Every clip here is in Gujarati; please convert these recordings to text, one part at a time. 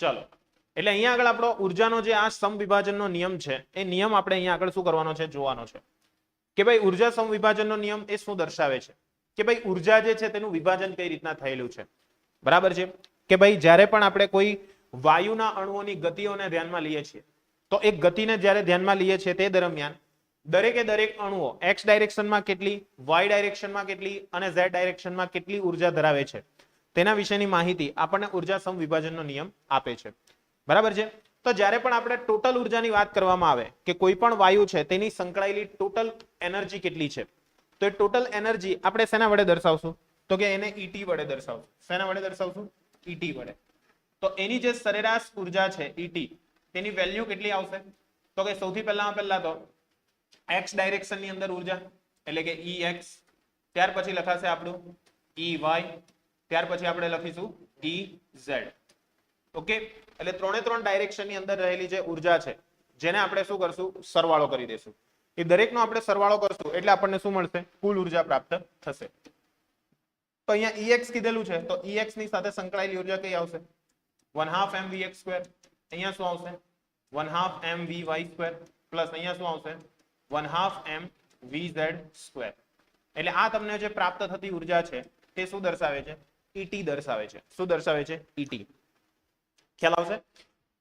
ચલો એટલે અહીંયા આગળ આપણો ઉર્જાનો જે આ સમવિભાજનનો નિયમ છે એ નિયમ આપણે અહીંયા આગળ શું કરવાનો છે જોવાનો છે કે ભાઈ ઉર્જા સમવિભાજનનો નિયમ એ શું દર્શાવે છે કે ભાઈ ઉર્જા જે છે તેનું વિભાજન કઈ રીતના થયેલું છે બરાબર છે કે ભાઈ જ્યારે પણ આપણે કોઈ વાયુના અણુઓની ગતિઓને ધ્યાનમાં લઈએ છીએ તો એક ગતિને જ્યારે ધ્યાનમાં લઈએ છીએ તે દરમિયાન દરેકે દરેક અણુઓ એક્સ ડાયરેક્શનમાં કેટલી વાય ડાયરેક્શનમાં કેટલી અને ઝેડ ડાયરેક્શનમાં કેટલી ઉર્જા ધરાવે છે તેના વિશેની માહિતી આપણને ઉર્જા સમવિભાજનનો નિયમ આપે છે બરાબર છે તો જ્યારે પણ આપણે ટોટલ ઉર્જાની વાત કરવામાં આવે કે કોઈ પણ વાયુ છે તેની સંકળાયેલી ટોટલ એનર્જી કેટલી છે તો એ ટોટલ એનર્જી આપણે શેના વડે દર્શાવશું તો કે એને ઈટી વડે દર્શાવશું શેના વડે દર્શાવશું ઈટી વડે તો એની જે સરેરાશ ઉર્જા છે ઈટી તેની વેલ્યુ કેટલી આવશે તો કે સૌથી પહેલા તો એક્સ ડાયરેક્શન ની અંદર ઉર્જા એટલે કે ઈ એક્સ ત્યાર પછી લખાશે આપણું ઈ વાય ત્યાર પછી આપણે લખીશું ઈ ઝેડ ઓકે એટલે ત્રણ ડાયરેક્શન ની અંદર રહેલી જે ઉર્જા છે જેને આપણે શું કરશું સરવાળો કરી દેશું એ દરેકનો આપણે સરવાળો કરશું એટલે આપણને શું મળશે કુલ ઉર્જા પ્રાપ્ત થશે તો અહીંયા EX કીધેલું છે તો EX ની સાથે સંકળાયેલી ઉર્જા કઈ આવશે 1/2 mvx2 અહીંયા શું આવશે 1/2 mvy2 પ્લસ અહીંયા શું આવશે 1/2 mvz2 એટલે આ તમને જે પ્રાપ્ત થતી ઉર્જા છે તે શું દર્શાવે છે ET દર્શાવે છે શું દર્શાવે છે ET ખ્યાલ આવશે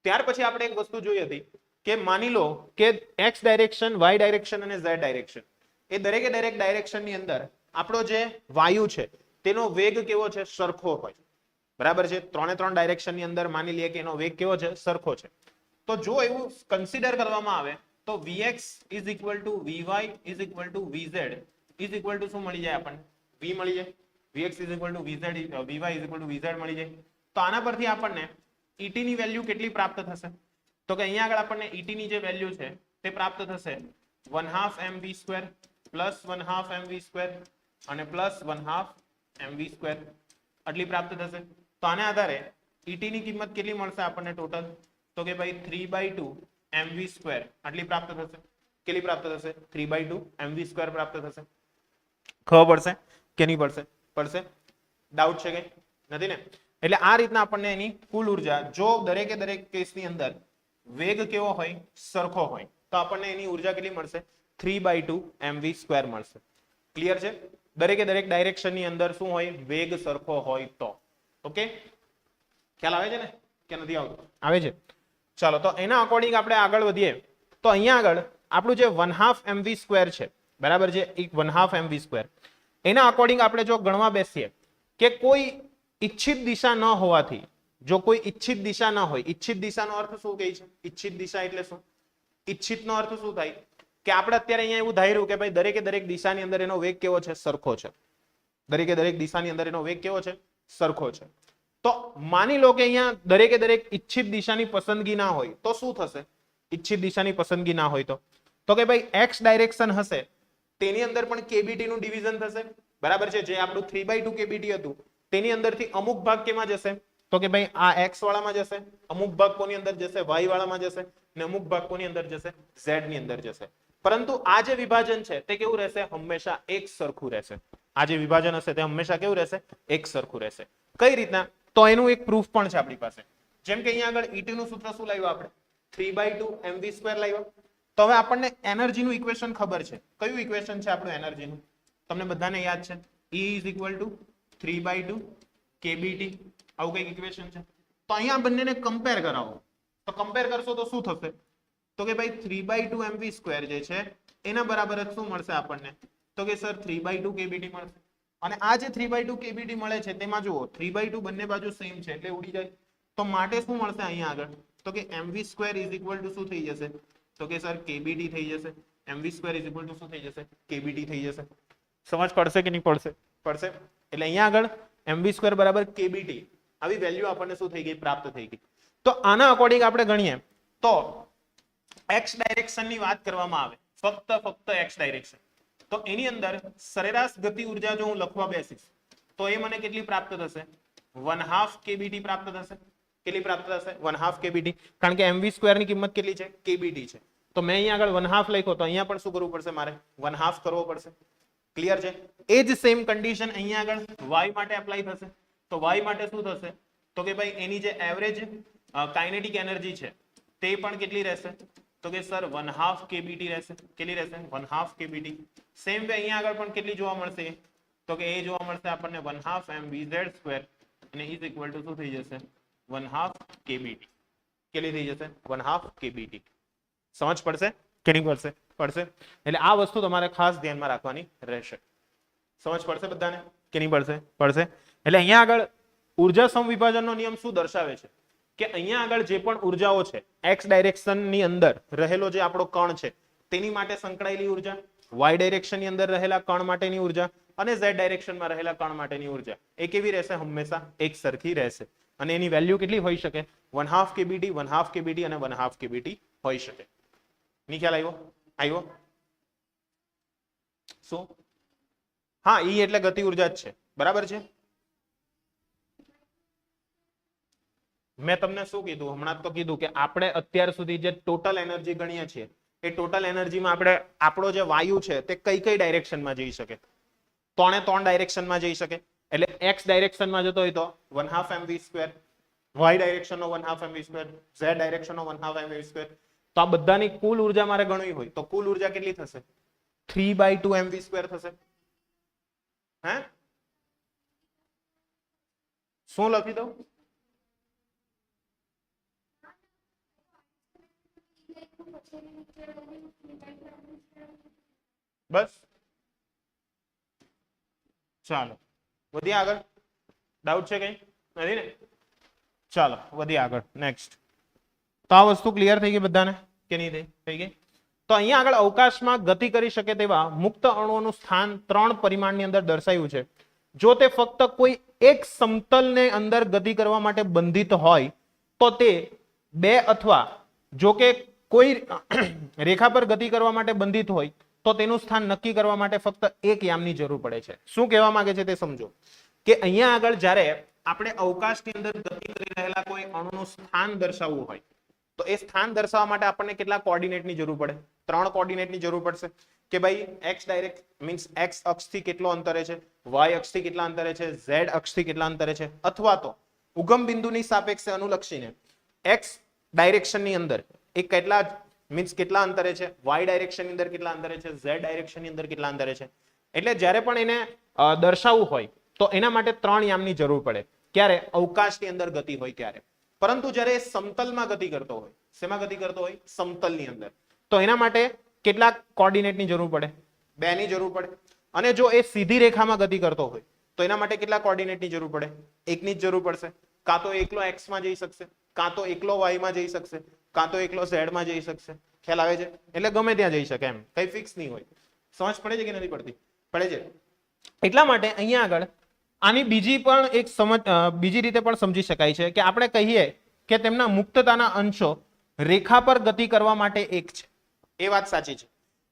ત્યાર પછી આપણે એક વસ્તુ જોઈ હતી કે માની લો કે x ડાયરેક્શન y ડાયરેક્શન અને z ડાયરેક્શન એ દરેકે દરેક ડાયરેક્શન ની અંદર આપણો જે વાયુ છે તેનો વેગ કેવો છે સરખો હોય બરાબર છે ત્રણ ડાયરેક્શન ની અંદર માની લઈએ કે એનો વેગ કેવો છે સરખો છે તો જો એવું કન્સિડર કરવામાં આવે તો vx is equal to vy is equal to vz is equal to શું મળી જાય આપણને v મળી જાય vx is equal to vz vy is equal to vz મળી જાય તો આના પરથી આપણને ET ની વેલ્યુ કેટલી પ્રાપ્ત થશે તો કે અહીંયા આગળ આપણને ET ની જે વેલ્યુ છે તે પ્રાપ્ત થશે 1/2 mv2 પ્લસ 1/2 mv2 અને પ્લસ 1/2 mv2 આટલી પ્રાપ્ત થશે તો આના આધારે ET ની કિંમત કેટલી મળશે આપણને ટોટલ તો કે ભાઈ 3/2 mv2 આટલી પ્રાપ્ત થશે કેટલી પ્રાપ્ત થશે 3/2 mv2 પ્રાપ્ત થશે ખબર પડશે કે નહીં પડશે ડાઉટ છે કે નથી ને એટલે આ રીતના આપણને એની કુલ ઉર્જા જો દરેકે દરેક કેસની અંદર વેગ કેવો હોય સરખો હોય તો આપણને એની ઉર્જા કેટલી મળશે 3/2 mv2 મળશે ક્લિયર છે દરેકે દરેક ડાયરેક્શન ની અંદર શું હોય વેગ સરખો હોય તો ઓકે ખ્યાલ આવે છે ને કે નથી આવતો આવે છે ચાલો તો એના અકોર્ડિંગ આપણે આગળ વધીએ તો અહીંયા આગળ આપણું જે 1/2 mv2 છે બરાબર છે એક 1/2 mv2 એના અકોર્ડિંગ આપણે જો ગણવા બેસીએ કે કોઈ ઈચ્છિત દિશા ન હોવાથી જો કોઈ ઈચ્છિત દિશા ન હોય ઈચ્છિત દિશાનો અર્થ શું કહે છે ઈચ્છિત દિશા એટલે શું ઈચ્છિતનો અર્થ શું થાય કે આપણે અત્યારે અહીંયા એવું ધાર્યું કે ભાઈ દરેકે દરેક દિશાની અંદર એનો વેગ કેવો છે સરખો છે દરેકે દરેક દિશાની અંદર એનો વેગ કેવો છે સરખો છે તો માની લો કે અહીંયા દરેકે દરેક ઈચ્છિત દિશાની પસંદગી ના હોય તો શું થશે ઈચ્છિત દિશાની પસંદગી ના હોય તો કે ભાઈ x ડાયરેક્શન હશે તેની અંદર પણ kbt નું ડિવિઝન થશે બરાબર છે જે આપણું 3/2 kbt હતું તેની અંદરથી અમુક ભાગ કેમાં જશે તો કે ભાઈ આ x વાળામાં જશે અમુક ભાગ કોની અંદર જશે y વાળામાં જશે અને અમુક ભાગ કોની અંદર જશે z ની અંદર જશે પરંતુ આ જે વિભાજન છે તે કેવું રહેશે હંમેશા એક સરખું રહેશે આ જે વિભાજન હશે તે હંમેશા કેવું રહેશે એક સરખું રહેશે કઈ રીતના તો એનું એક પ્રૂફ પણ છે આપણી પાસે જેમ કે અહીંયા આગળ ET નું સૂત્ર શું લાવ્યું આપણે 3/2 mv2 લાવ્યું તો હવે આપણને એનર્જી નું ઇક્વેશન ખબર છે કયું ઇક્વેશન છે આપણું એનર્જી નું તમને બધાને યાદ છે E is equal to 3/2 kbt આવું કઈક ઇક્વેશન છે તો અહીંયા બંનેને કમ્પેર કરાવો તો કમ્પેર કરશો તો શું થશે તો કે ભાઈ 3/2 mv2 જે છે એના બરાબર જ શું મળશે આપણને તો કે સર 3/2 kbt મળશે અને આ જે 3/2 kbt મળે છે તેમાં જુઓ 3/2 બંને બાજુ સેમ છે એટલે ઉડી જાય તો માટે શું મળશે અહીંયા આગળ તો કે mv2 is equal to શું થઈ જશે તો કે સર kbt થઈ જશે mv2 is equal to શું થઈ જશે kbt થઈ જશે સમજ પડશે કે નહીં પડશે એટલે અહીંયા આગળ mv2 બરાબર kbt આવી વેલ્યુ આપણને શું થઈ ગઈ પ્રાપ્ત થઈ ગઈ તો આના અકોર્ડિંગ આપણે ગણીએ તો x ડાયરેક્શન ની વાત કરવામાં આવે ફક્ત x ડાયરેક્શન તો એની અંદર સરેરાશ ગતિ ઉર્જા જો હું લખવા બેસીશ તો એ મને કેટલી પ્રાપ્ત થશે 1/2 kbt પ્રાપ્ત થશે કેટલી પ્રાપ્ત થશે 1/2 kbt કારણ કે mv2 ની કિંમત કેટલી છે kbt છે તો મેં અહીંયા આગળ 1/2 લખ્યો તો અહીંયા પણ શું કરવું પડશે મારે 1/2 કરવો પડશે ક્લિયર છે એ જ સેમ કન્ડિશન અહીંયા આગળ y માટે એપ્લાય થશે તો y માટે શું થશે તો કે ભાઈ એની જે એવરેજ કાઇનેટિક એનર્જી છે તે પણ કેટલી રહેશે? તો કે સર 1/2 kBT રહેશે. કેટલી રહેશે? 1/2 kBT. સેમ વે અહીંયા આગળ પણ કેટલી જોવા મળશે? તો કે એ જોવા મળશે આપણને 1/2 mvz² અને ઇઝ ઇક્વલ ટુ શું થઈ જશે? 1/2 kBT. કેટલી થઈ જશે? 1/2 kBT. સમજ પડશે કે નહીં પડશે? પડશે. એટલે આ વસ્તુ તમારે ખાસ ધ્યાનમાં રાખવાની રહેશે. સમજ પડશે બધાને કે નહીં પડશે? પડશે. એટલે અહીંયા આગળ ઉર્જા સમવિભાજનનો નિયમ શું દર્શાવે છે કે અહીંયા આગળ જે પણ ઉર્જાઓ છે એક્સ ડાયરેક્શનની અંદર રહેલો જે આપણો કણ છે તેની માટે સંકળાયેલી ઉર્જા, વાય ડાયરેક્શનની અંદર રહેલા કણ માટેની ઉર્જા અને ઝેડ ડાયરેક્શનમાં રહેલા કણ માટેની ઉર્જા એ કેવી રહેશે? હંમેશા એક સરખી રહેશે. અને એની વેલ્યુ કેટલી હોઈ શકે? 1/2 kBT, 1/2 kBT અને 1/2 kBT હોઈ શકે. ની ખ્યાલ આવ્યો? આવ્યો? શું? હા, ઈ એટલે ગતિ ઉર્જા જ છે. બરાબર છે? મેં તમને શું કીધું? હમણાં તો કીધું કે આપણે અત્યાર સુધી જે ટોટલ એનર્જી ગણીએ છીએ એ ટોટલ એનર્જીમાં આપણે આપણો જે વાયુ છે તે કઈ કઈ ડાયરેક્શનમાં જઈ શકે? 3 ડાયરેક્શનમાં જઈ શકે. એટલે એક્સ ડાયરેક્શનમાં જતો હોય તો 1/2 mv², Y ડાયરેક્શનનો 1/2 mv², Z ડાયરેક્શનનો 1/2 mv². તો આ બધાની કુલ ઉર્જા મારે ગણવી હોય તો કુલ ઉર્જા કેટલી થશે? 3/2 mv² થશે. હે શું લખી દઉં? બસ ચાલો વધીએ આગળ. ડાઉટ છે કઈ? નથી ને? ચાલો વધીએ આગળ. નેક્સ્ટ. તો આ વસ્તુ ક્લિયર થઈ ગઈ બધાને કે નહીં થઈ? થઈ ગઈ. તો અહીંયા આગળ અવકાશમાં ગતિ કરી શકે તેવા મુક્ત અણુઓનું સ્થાન 3 પરિમાણની અંદર દર્શાવ્યું છે. જો તે ફક્ત કોઈ એક સમતલને અંદર ગતિ કરવા માટે બંધિત હોય તો તે 2 અથવા જો કે કોઈ રેખા પર ગતિ કરવા માટે બંધિત હોય તો તેનું સ્થાન નક્કી કરવા માટે ફક્ત એક યામની જરૂર પડે છે. શું કહેવા માંગે છે તે સમજો કે અહીંયા આગળ જ્યારે આપણે અવકાશની અંદર ગતિ કરી રહેલા કોઈ અણુનું સ્થાન દર્શાવવું હોય તો એ સ્થાન દર્શાવવા માટે આપણને કેટલા કોઓર્ડિનેટની જરૂર પડે? 3 કોઓર્ડિનેટની જરૂર પડશે કે ભાઈ એક્સ ડાયરેક્ટ મીન્સ એક્સ અક્ષથી કેટલો અંતરે છે, વાય અક્ષથી કેટલા અંતરે છે, ઝેડ અક્ષથી કેટલા અંતરે છે, અથવા તો ઉગમ બિંદુની સાપેક્ષે અનુલક્ષીને એક્સ ડાયરેક્શનની અંદર એ કેટલા મીન્સ કેટલા અંતરે છે, વાય ડાયરેક્શનની અંદર કેટલા અંતરે છે, ઝેડ ડાયરેક્શનની અંદર કેટલા અંતરે છે. એટલે જ્યારે પણ એને દર્શાવવું હોય તો એના માટે 3 યામની જરૂર પડે. ક્યારે? અવકાશની અંદર ગતિ હોય ત્યારે. પરંતુ જ્યારે એ સમતલમાં ગતિ કરતો હોય, શેમાં ગતિ કરતો હોય? સમતલની અંદર. તો એના માટે કેટલા કોઓર્ડિનેટની જરૂર પડે? 2 ની જરૂર પડે. અને જો એ સીધી રેખામાં ગતિ કરતો હોય તો એના માટે કેટલા કોઓર્ડિનેટની જરૂર પડે? 1 ની જ જરૂર પડશે. કાં તો એકલો એક્સ માં જઈ શકશે, કાં તો એકલો વાય માં જઈ શકશે, કાં તો એકલો ઝેડ માં જઈ શકશે. ખ્યાલ આવે છે? એટલે ગમે ત્યાં જઈ શકે એમ, કઈ ફિક્સ નહીં હોય. સમજ પડે છે કે નથી પડતી? પડે છે. એટલા માટે અહીંયા આગળ આની બીજી પણ એક સમજ બીજી રીતે પણ સમજી શકાય છે કે આપણે કહીએ કે તેમના મુક્તતાના અંશો રેખા પર ગતિ કરવા માટે એક છે. એ વાત સાચી છે.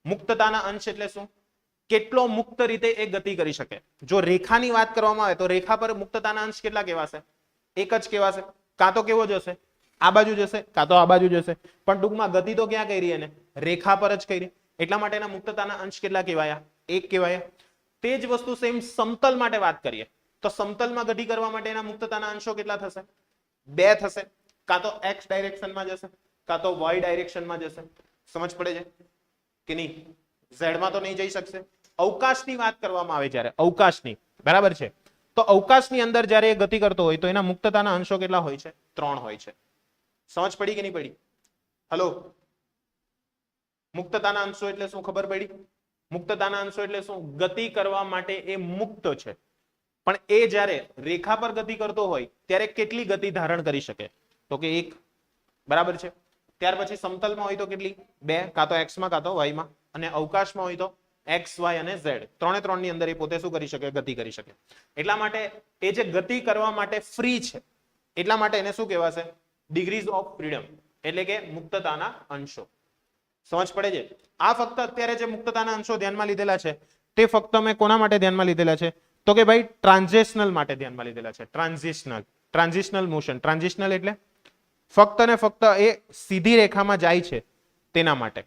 મુક્તતાના અંશ એટલે શું? કેટલો મુક્ત રીતે એ ગતિ કરી શકે. જો રેખાની વાત કરવામાં આવે તો રેખા પર મુક્તતાના અંશ કેટલા કહેવાશે? એક જ કહેવાશે. કાં તો કેવો જશે? આ બાજુ જશે, કાં તો આ બાજુ જશે. પણ ટૂંકમાં ગતિ તો ક્યાં કરી એને? રેખા પર જ કરી. એટલા માટે એના મુક્તતાના અંશ કેટલા કહેવાયા? એક કહેવાયા. તે જ વસ્તુ સેમ સમતલ માટે વાત કરીએ તો સમતલમાં ગતિ કરવા માટે એના મુક્તતાના અંશો કેટલા થશે? 2 થશે. કાં તો એક્સ ડાયરેક્શનમાં જશે, કાં તો વાય ડાયરેક્શનમાં જશે. સમજ પડે છે કે નહીં? ઝેડમાં તો નહીં જઈ શકશે. અવકાશની વાત કરવામાં આવે જ્યારે અવકાશની, બરાબર છે, તો અવકાશની અંદર જ્યારે એ ગતિ કરતો હોય તો એના મુક્તતાના અંશો કેટલા હોય છે? 3 હોય છે. સમજ પડી કે નહીં પડી? હલો, મુક્તતાના અંશો એટલે શું? ખબર પડી? મુક્તતાના અંશો એટલે શું? ગતિ કરવા માટે એ મુક્ત છે, પણ એ જ્યારે રેખા પર ગતિ કરતો હોય ત્યારે કેટલી ગતિ ધારણ કરી શકે? તો કે 1. બરાબર છે. ત્યાર પછી સમતલમાં હોય તો કેટલી? 2, કાં તો એક્સ માં કાં તો વાય માં. અને અવકાશમાં હોય તો એક્સ, વાય અને ઝેડ 3 ની અંદર એ પોતે શું કરી શકે? ગતિ કરી શકે. એટલા માટે એ જે ગતિ કરવા માટે ફ્રી છે એટલા માટે એને શું કહેવાશે? ડિગ્રીઝ ઓફ ફ્રીડમ, એટલે કે મુક્તતાના અંશો. સમજ પડે છે? આ ફક્ત અત્યારે જે મુક્તતાના અંશો ધ્યાનમાં લીધેલા છે તે ફક્ત મેં કોના માટે ધ્યાનમાં લીધેલા છે? તો કે ભાઈ ટ્રાન્ઝિશનલ માટે ધ્યાનમાં લીધેલા છે. Transitional motion. ટ્રાન્ઝિશનલ એટલે ફક્ત ને ફક્ત એ સીધી રેખામાં જાય છે તેના માટે.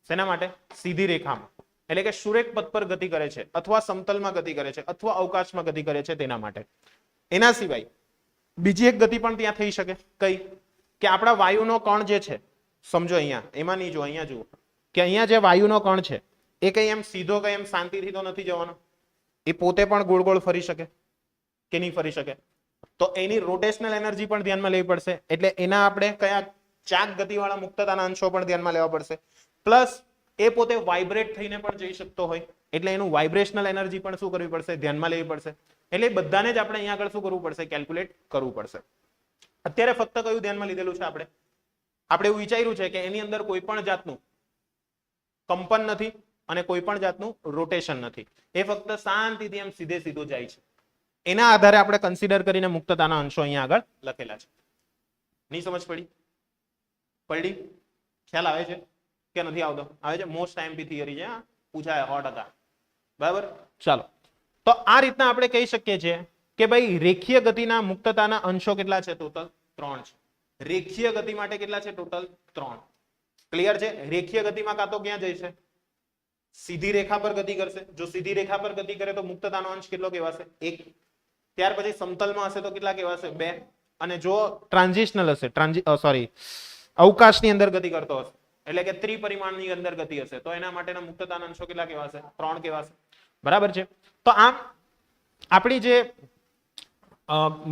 શેના માટે? સીધી રેખામાં, એટલે કે સુરેખ પથ પર ગતિ કરે છે, અથવા સમતલમાં ગતિ કરે છે, અથવા અવકાશમાં ગતિ કરે છે તેના માટે. એના સિવાય બીજી એક ગતિ પણ ત્યાં થઈ શકે. કઈ? કે આપણા વાયુનો કણ જે છે, સમજો અહીંયા, એમાં નહીં જો, અહીંયા જુઓ કે અહીંયા જે વાયુનો કણ છે એ કઈ એમ સીધો કઈ એમ શાંતિથી તો નથી જવાનો, એ પોતે પણ ગોળ ગોળ ફરી શકે કે નહીં ફરી શકે, તો એની રોટેશનલ એનર્જી પણ ધ્યાનમાં લેવી પડશે. એટલે એના આપણે કયા ચાક ગતિવાળા મુક્તતાના અંશો પણ ધ્યાનમાં લેવા પડશે. પ્લસ એ પોતે વાઇબ્રેટ થઈને પણ જઈ શકતો હોય, એટલે એનું વાઇબ્રેશનલ એનર્જી પણ શું કરવી પડશે, ધ્યાનમાં લેવી પડશે. એટલે બધાને જ આપણે અહીંયા આગળ શું કરવું પડશે, કેલ્ક્યુલેટ કરવું પડશે. અત્યારે ફક્ત કયું ધ્યાનમાં લીધેલું છે આપણે એવું વિચાર્યું છે કે એની અંદર કોઈ પણ જાતનું કંપન નથી અને કોઈ પણ જાતનું રોટેશન નથી, એ ફક્ત શાંતિથી એમ સીધે સીધો જાય છે. એના આધારે આપણે કન્સિડર કરીને મુક્તતાના અંશો અહીંયા આગળ લખેલા છે. નહીં સમજ પડી? ખ્યાલ આવે છે કે નથી આવતો? આવે છે. મોસ્ટ ટાઈમપી થિયરી છે, પૂછાય 100%. બરાબર, ચાલો. તો આ રીતના આપણે કહી શકીએ છીએ કે ભાઈ રેખીય ગતિના મુક્તતાના અંશો કેટલા છે? ટોટલ 3 છે. રેખીય ગતિ માટે કેટલા છે? ટોટલ 3. ક્લિયર છે? રેખીય ગતિમાં કાં તો ક્યાં જઈશે? સીધી રેખા પર ગતિ કરશે. જો સીધી રેખા પર ગતિ કરે તો મુક્તતાનો અંશ કેટલો કહેવાશે? 1. ત્યાર પછી સમતલમાં હશે તો કેટલા કહેવાશે? 2. અને જો ટ્રાન્ઝિશનલ હશે, અવકાશની અંદર ગતિ કરતો હશે, એટલે કે ત્રિપરિમાણની અંદર ગતિ હશે, તો એના માટેના મુક્તતાના અંશો કેટલા કહેવાશે? 3 કહેવાશે. બરાબર છે. તો આમ આપણી જે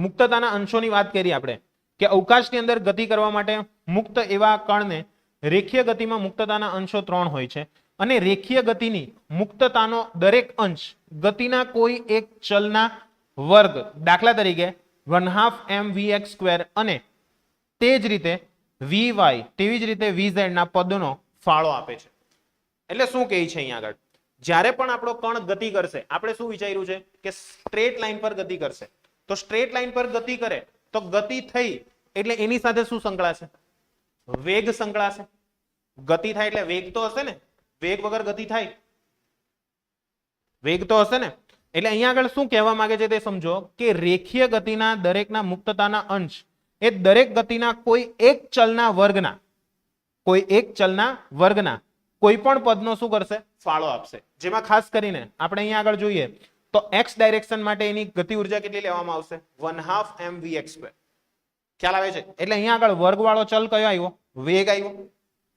મુક્તતાના અંશોની વાત કરી આપણે કે અવકાશની અંદર ગતિ કરવા માટે મુક્ત એવા કણને રેખીય ગતિમાં મુક્તતાના અંશો 3 હોય છે. અને રેખીય ગતિની મુક્તતાનો દરેક અંશ ગતિના કોઈ એક ચલના વર્ગ, દાખલા તરીકે 1/2 mvx² અને તે જ રીતે vy, તેવી જ રીતે vz ના પદનો ફાળો આપે છે. એટલે શું કહે છે અહીંયા આગળ? જ્યારે પણ આપણો કણ ગતિ કરશે, આપણે શું વિચાર્યું છે કે સ્ટ્રેટ લાઈન પર ગતિ કરશે. તો સ્ટ્રેટ લાઈન પર ગતિ કરે તો ગતિ થઈ એટલે એની સાથે શું સંકળાશે? વેગ સંકળાશે. ગતિ થાય એટલે વેગ તો હશે ને? વેગ વગર ગતિ થાય? વેગ તો હશે ને? એટલે અહીંયા આગળ શું કહેવા માંગે છે તે સમજો કે રેખીય ગતિના દરેકના મુક્તતાના અંશ એ દરેક ગતિના કોઈ એક ચલના વર્ગના કોઈ પણ પદનો શું કરશે? ફાળો આપશે. જેમાં ખાસ કરીને આપણે અહીંયા આગળ જોઈએ તો x ડાયરેક્શન માટે એની ગતિ ઉર્જા કેટલી લેવામાં આવશે? 1/2 mvx². ખ્યાલ આવે છે? એટલે અહીંયા આગળ વર્ગવાળો ચલ કયો આવ્યો? વેગ આવ્યો.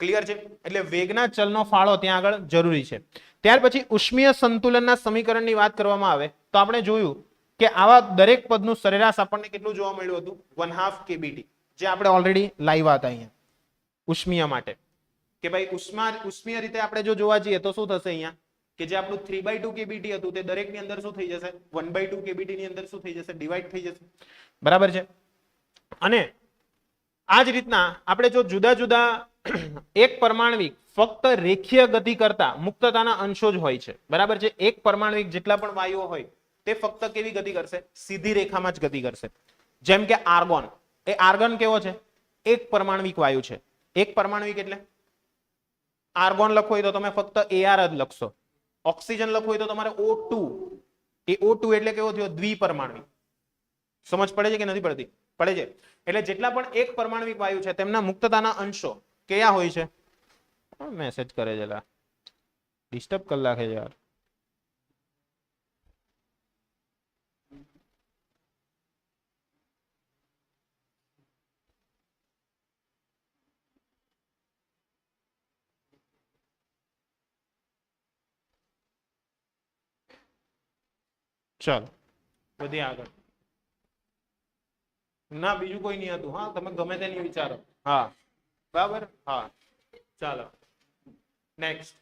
ક્લિયર છે? એટલે વેગના ચલનો ફાળો ત્યાં આગળ જરૂરી છે. ત્યાર પછી ઉષ્મીય સંતુલનના સમીકરણની વાત કરવામાં આવે તો આપણે જોયું કે આવા દરેક પદનું સરેરાશ આપણને કેટલું જોવા મળ્યું હતું? 1/2 kBt, જે આપણે ઓલરેડી લાવ્યા હતા અહીંયા ઉષ્મીય માટે. કે ભાઈ ઉષ્મીય રીતે આપણે જો જોવા જઈએ તો શું થશે અહીંયા કે જે આપણું 3/2 kBt હતું તે દરેકની અંદર શું થઈ જશે? 1/2 kBt ની અંદર શું થઈ જશે? ડિવાઈડ થઈ જશે. બરાબર છે? અને આ જ રીતના આપણે જો જુદા જુદા એક પરમાણવિક ફક્ત રેખીય ગતિ કરતા મુક્તતાના અંશો જ હોય છે. બરાબર છે? એક પરમાણવિક જેટલા પણ વાયુઓ હોય તે ફક્ત કેવી ગતિ કરશે? સીધી રેખામાં જ ગતિ કરશે. જેમ કે આર્ગોન. એ આર્ગન કેવો છે? એક પરમાણવિક વાયુ છે. એક પરમાણવિક એટલે આર્ગોન લખવું હોય તો તમે ફક્ત AR જ લખશો. ઓક્સિજન લખવું હોય તો તમારે O2. એ O2 એટલે કેવો થયો? દ્વિપરમાણવિક. સમજ પડે છે કે નથી પડતી? પડે છે. એટલે જેટલા પણ એક પરમાણવિક વાયુ છે તેમના મુક્તતાના અંશો કયા હોય છે? મેસેજ કરે છે, ડિસ્ટર્બ કરી નાખે છે યાર. ચાલો વધીએ આગળ. ના બીજું કોઈ નહીં હતું. હા, તમે ગમે તેની વિચારો. હા બરાબર. હા ચાલો નેક્સ્ટ.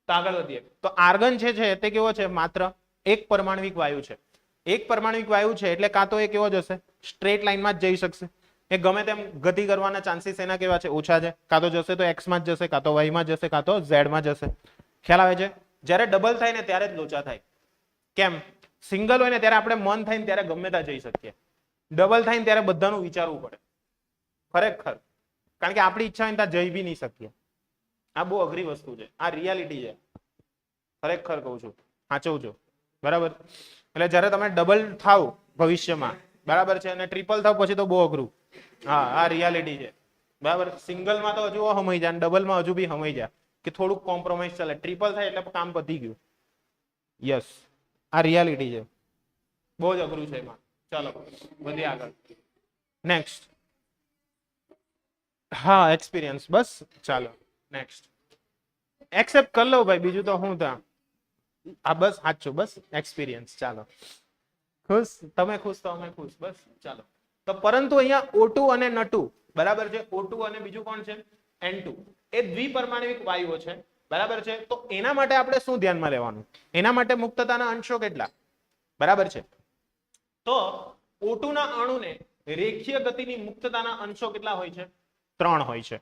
તો આગળ વધીએ. તો આર્ગન છે તે કેવો છે? માત્ર એક પરમાણવિક વાયુ છે. એક પરમાણવિક વાયુ છે એટલે કાં તો એ કેવો જશે? સ્ટ્રેટ લાઈનમાં જ જઈ શકશે. એ ગમે તેમ ગતિ કરવાના ચાન્સીસ એના કેવા છે? ઓછા છે. કાં તો જશે તો x માં જ જશે, કાં તો y માં જશે, કાં તો z માં જશે. ખ્યાલ આવે છે? જ્યારે ડબલ થાય ને ત્યારે જ લોચા થાય. કેમ? સિંગલ હોય ને ત્યારે આપણે મન થાય ને ત્યારે ગમે ત્યાં જઈ શકીએ. ડબલ થાય ને ત્યારે બધાનું વિચારવું પડે ખરેખર. કારણ કે આપણી ઈચ્છા હોય ત્યાં જઈ બી નહીં શકીએ. આ બહુ અઘરી વસ્તુ છે. આ રિયાલિટી છે. ખરેખર કહું છું, સાચું છું. બરાબર? એટલે જ્યારે તમે ડબલ થાવ ભવિષ્યમાં, બરાબર છે, અને ટ્રિપલ થાવ પછી તો બહુ અઘરું. હા, આ રિયાલિટી છે. બરાબર? સિંગલમાં તો હજુ સમય જાય, ડબલમાં હજુ બી સમય જાય કે થોડુંક કોમ્પ્રોમાઇઝ ચાલે. ટ્રિપલ થાય એટલે કામ પતી ગયું. યસ, આ રિયાલિટી છે. બહુ જ અઘરું છે એમાં. ચાલો વધીએ આગળ. નેક્સ્ટ. હા એક્સપિરિયન્સ, બસ ચાલો નેક્સ્ટ એક્સેપ્ટ કરી લો ભાઈ, બીજું તો હું ત્યાં. હા બસ સાચું, બસ એક્સપિરિયન્સ. ચાલો ખુશ, તમે ખુશ તો અમે ખુશ, બસ ચાલો. તો પરંતુ અહીંયા O2 અને N2 બરાબર છે, O2 અને બીજું કોણ છે N2, એ દ્વિપરમાણવિક વાયુઓ છે બરાબર છે. તો એના માટે આપણે શું ધ્યાનમાં લેવાનું, એના માટે મુક્તતાના અંશો કેટલા બરાબર છે. તો O2 ના અણુને રેખીય ગતિની મુક્તતાના અંશો કેટલા હોય છે, 3 હોય છે.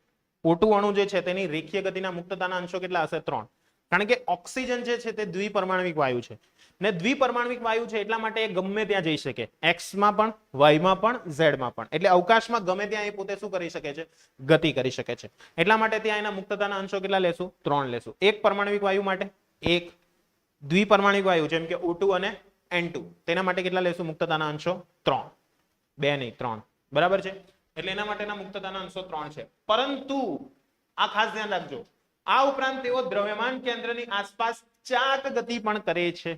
O2 અણુ જે છે તેની રેખીય ગતિના મુક્તતાના અંશો કેટલા હશે, 3. કારણ કે ઓક્સિજન જે છે તે દ્વિપરમાણવિક વાયુ છે, ને દ્વિપરમાણવિક વાયુ છે એટલા માટે એ ગમે ત્યાં જઈ શકે, એક્સ માં પણ, વાય માં પણ, ઝેડ માં પણ. એટલે અવકાશમાં ગમે ત્યાં એ પોતે શું કરી શકે છે, ગતિ કરી શકે છે. એટલા માટે ત્યાં એના મુક્તતાના અંશો કેટલા લેશું, 3 લેશું. એક પરમાણવિક વાયુ માટે 1, દ્વિપરમાણવિક વાયુ જેમ કે O2 અને N2 તેના માટે કેટલા લેશું મુક્તતાના અંશો, 3, 2 નહીં 3 બરાબર છે. એટલે એના માટેના મુક્તતાના અંશો 3 છે. પરંતુ આ ખાસ ધ્યાન રાખજો, આ ઉપરાંત તેઓ દ્રવ્યમાન કેન્દ્રની આસપાસ ચાક ગતિ પણ કરે છે.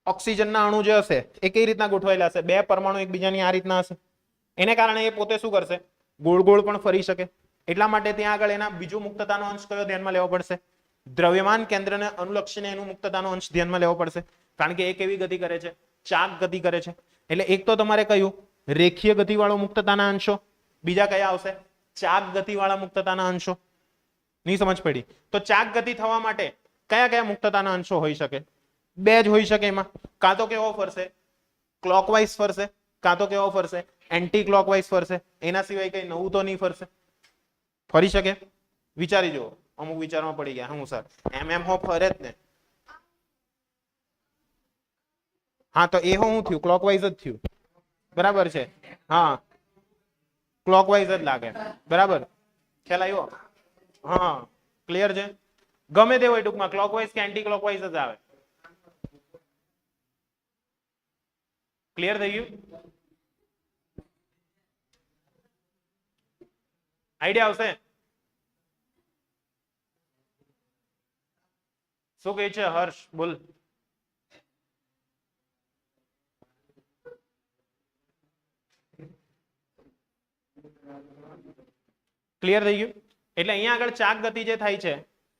ઓક્સિજનના અણુ જે હશે એ કઈ રીતના ગોઠવાયેલા હશે, 2 પરમાણુ એકબીજાની આ રીતના હશે, એને કારણે એ પોતે શું કરશે, ગોળ ગોળ પણ ફરી શકે. એટલા માટે ત્યાં આગળ એના બીજું મુક્તતાનો અંશ કયો ધ્યાનમાં લેવો પડશે, દ્રવ્યમાન કેન્દ્રને અનુલક્ષીને એનું મુક્તતાનો અંશ ધ્યાનમાં લેવો પડશે. કારણ કે એ કેવી ગતિ કરે છે, ચાક ગતિ કરે છે. એટલે એક તો તમારે કયું રેખીય ગતિવાળો મુક્તતાના અંશો, બીજા કયા આવશે ચાક ગતિવાળા મુક્તતાના અંશો. નહીં સમજ પડી? તો ચાક ગતિ થવા માટે કયા કયા મુક્તતાના અંશો હોઈ શકે, 2 જ હોઈ શકે. એમાં કાં તો કેવો ફરશે, ક્લોકવાઇઝ ફરશે, કાં તો કેવો ફરશે, એન્ટી ક્લોકવાઇઝ ફરશે. એના સિવાય કઈ નવું તો નહીં ફરશે, ફરી શકે. વિચારી જુઓ, અમુક વિચારમાં પડી ગયા હું સર, એમ હો ફરે જ ને. હા તો એ હું થયું, ક્લોકવાઇઝ જ થયું બરાબર છે. હા ક્લોકવાઇઝ જ લાગે બરાબર, ખ્યાલ આવ્યો? હા ક્લિયર છે, ગમે તે હોય ટૂંકમાં ક્લોકવાઇઝ કે એન્ટી ક્લોકવાઇઝ જ આવે. ક્લિયર થઈ ગયું, આઈડિયા આવશે? શું કહે છે હર્ષ, બોલ. ક્લિયર થઈ ગયું? એટલે અહીંયા આગળ ચાક ગતિ જે થાય છે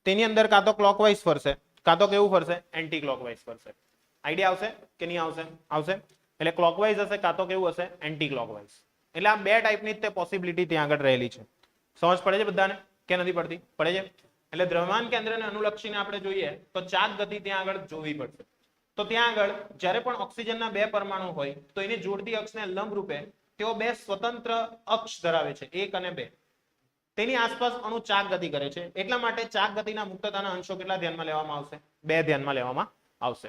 તેની અંદર કાં તો ક્લોકવાઇઝ ફરશે, કાં તો કેવું ફરશે, એન્ટી ક્લોકવાઇઝ ફરશે. આઈડિયા આવશે કે નહીં આવશે? આવશે. એટલે ક્લોકવાઇઝ હશે કાં તો કેવું હશે, એન્ટી ક્લોકવાઇઝ. એટલે આ 2 ટાઈપની જ તે પોસિબિલિટી ત્યાં આગળ રહેલી છે. સમજ પડે છે બધાને કે નથી પડતી? પડે છે. એટલે દ્રવ્યમાન કેન્દ્રને અનુલક્ષીને આપણે જોઈએ તો ચાક ગતિ ત્યાં આગળ જોવી પડશે. તો ત્યાં આગળ જ્યારે પણ ઓક્સિજનના 2 પરમાણુ હોય તો એની જોડતી અક્ષને લંબ રૂપે તેઓ 2 સ્વતંત્ર અક્ષ ધરાવે છે, 1 અને 2. તેની આસપાસ અણુ ચાક ગતિ કરે છે. એટલા માટે ચાક ગતિના મુક્તતાના અંશો કેટલા ધ્યાનમાં લેવામાં આવશે, 2 ધ્યાનમાં લેવામાં આવશે.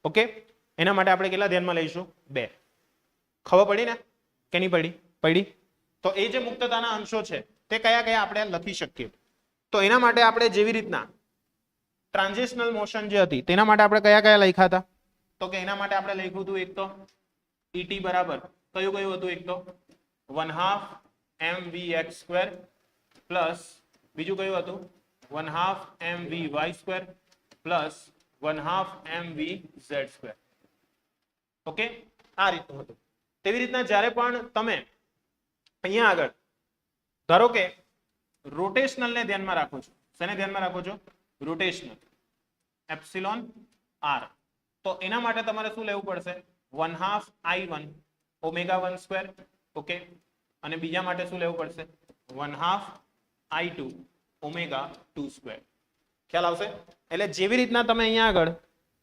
ઓકે, એના માટે આપણે કેટલા ધ્યાનમાં લઈશું, 2. ખબર પડી ને કે નહીં પડી? પડી. તો એ જે મુક્તતાના અંશો છે તે કયા કયા આપણે લખી શકીએ. તો એના માટે આપણે જેવી રીતના ટ્રાન્ઝિશનલ મોશન જે હતી તેના માટે આપણે કયા કયા લખ્યા હતા, તો કે એના માટે આપણે લખ્યું હતું એક તો ET બરાબર કયું કયું હતું, એક તો 1/2 mvx² પ્લસ બીજું કયું હતું 1/2 mvy² પ્લસ 1/2 mvz². ઓકે, આ રીતનું હતું. તેવી રીતના જ્યારે પણ તમે અહીંયા આગળ ધારો કે રોટેશનલ ને ધ્યાનમાં રાખો છો, શેને ધ્યાનમાં રાખો છો, રોટેશનલ, એપ્સિલોન r. તો એના માટે તમારે શું લેવું પડશે, 1/2 I1 ω1². ઓકે, અને બીજા માટે શું લેવું પડશે, 1/2 I2 ω2². ખ્યાલ આવશે? એટલે જેવી રીતના તમે અહીંયા આગળ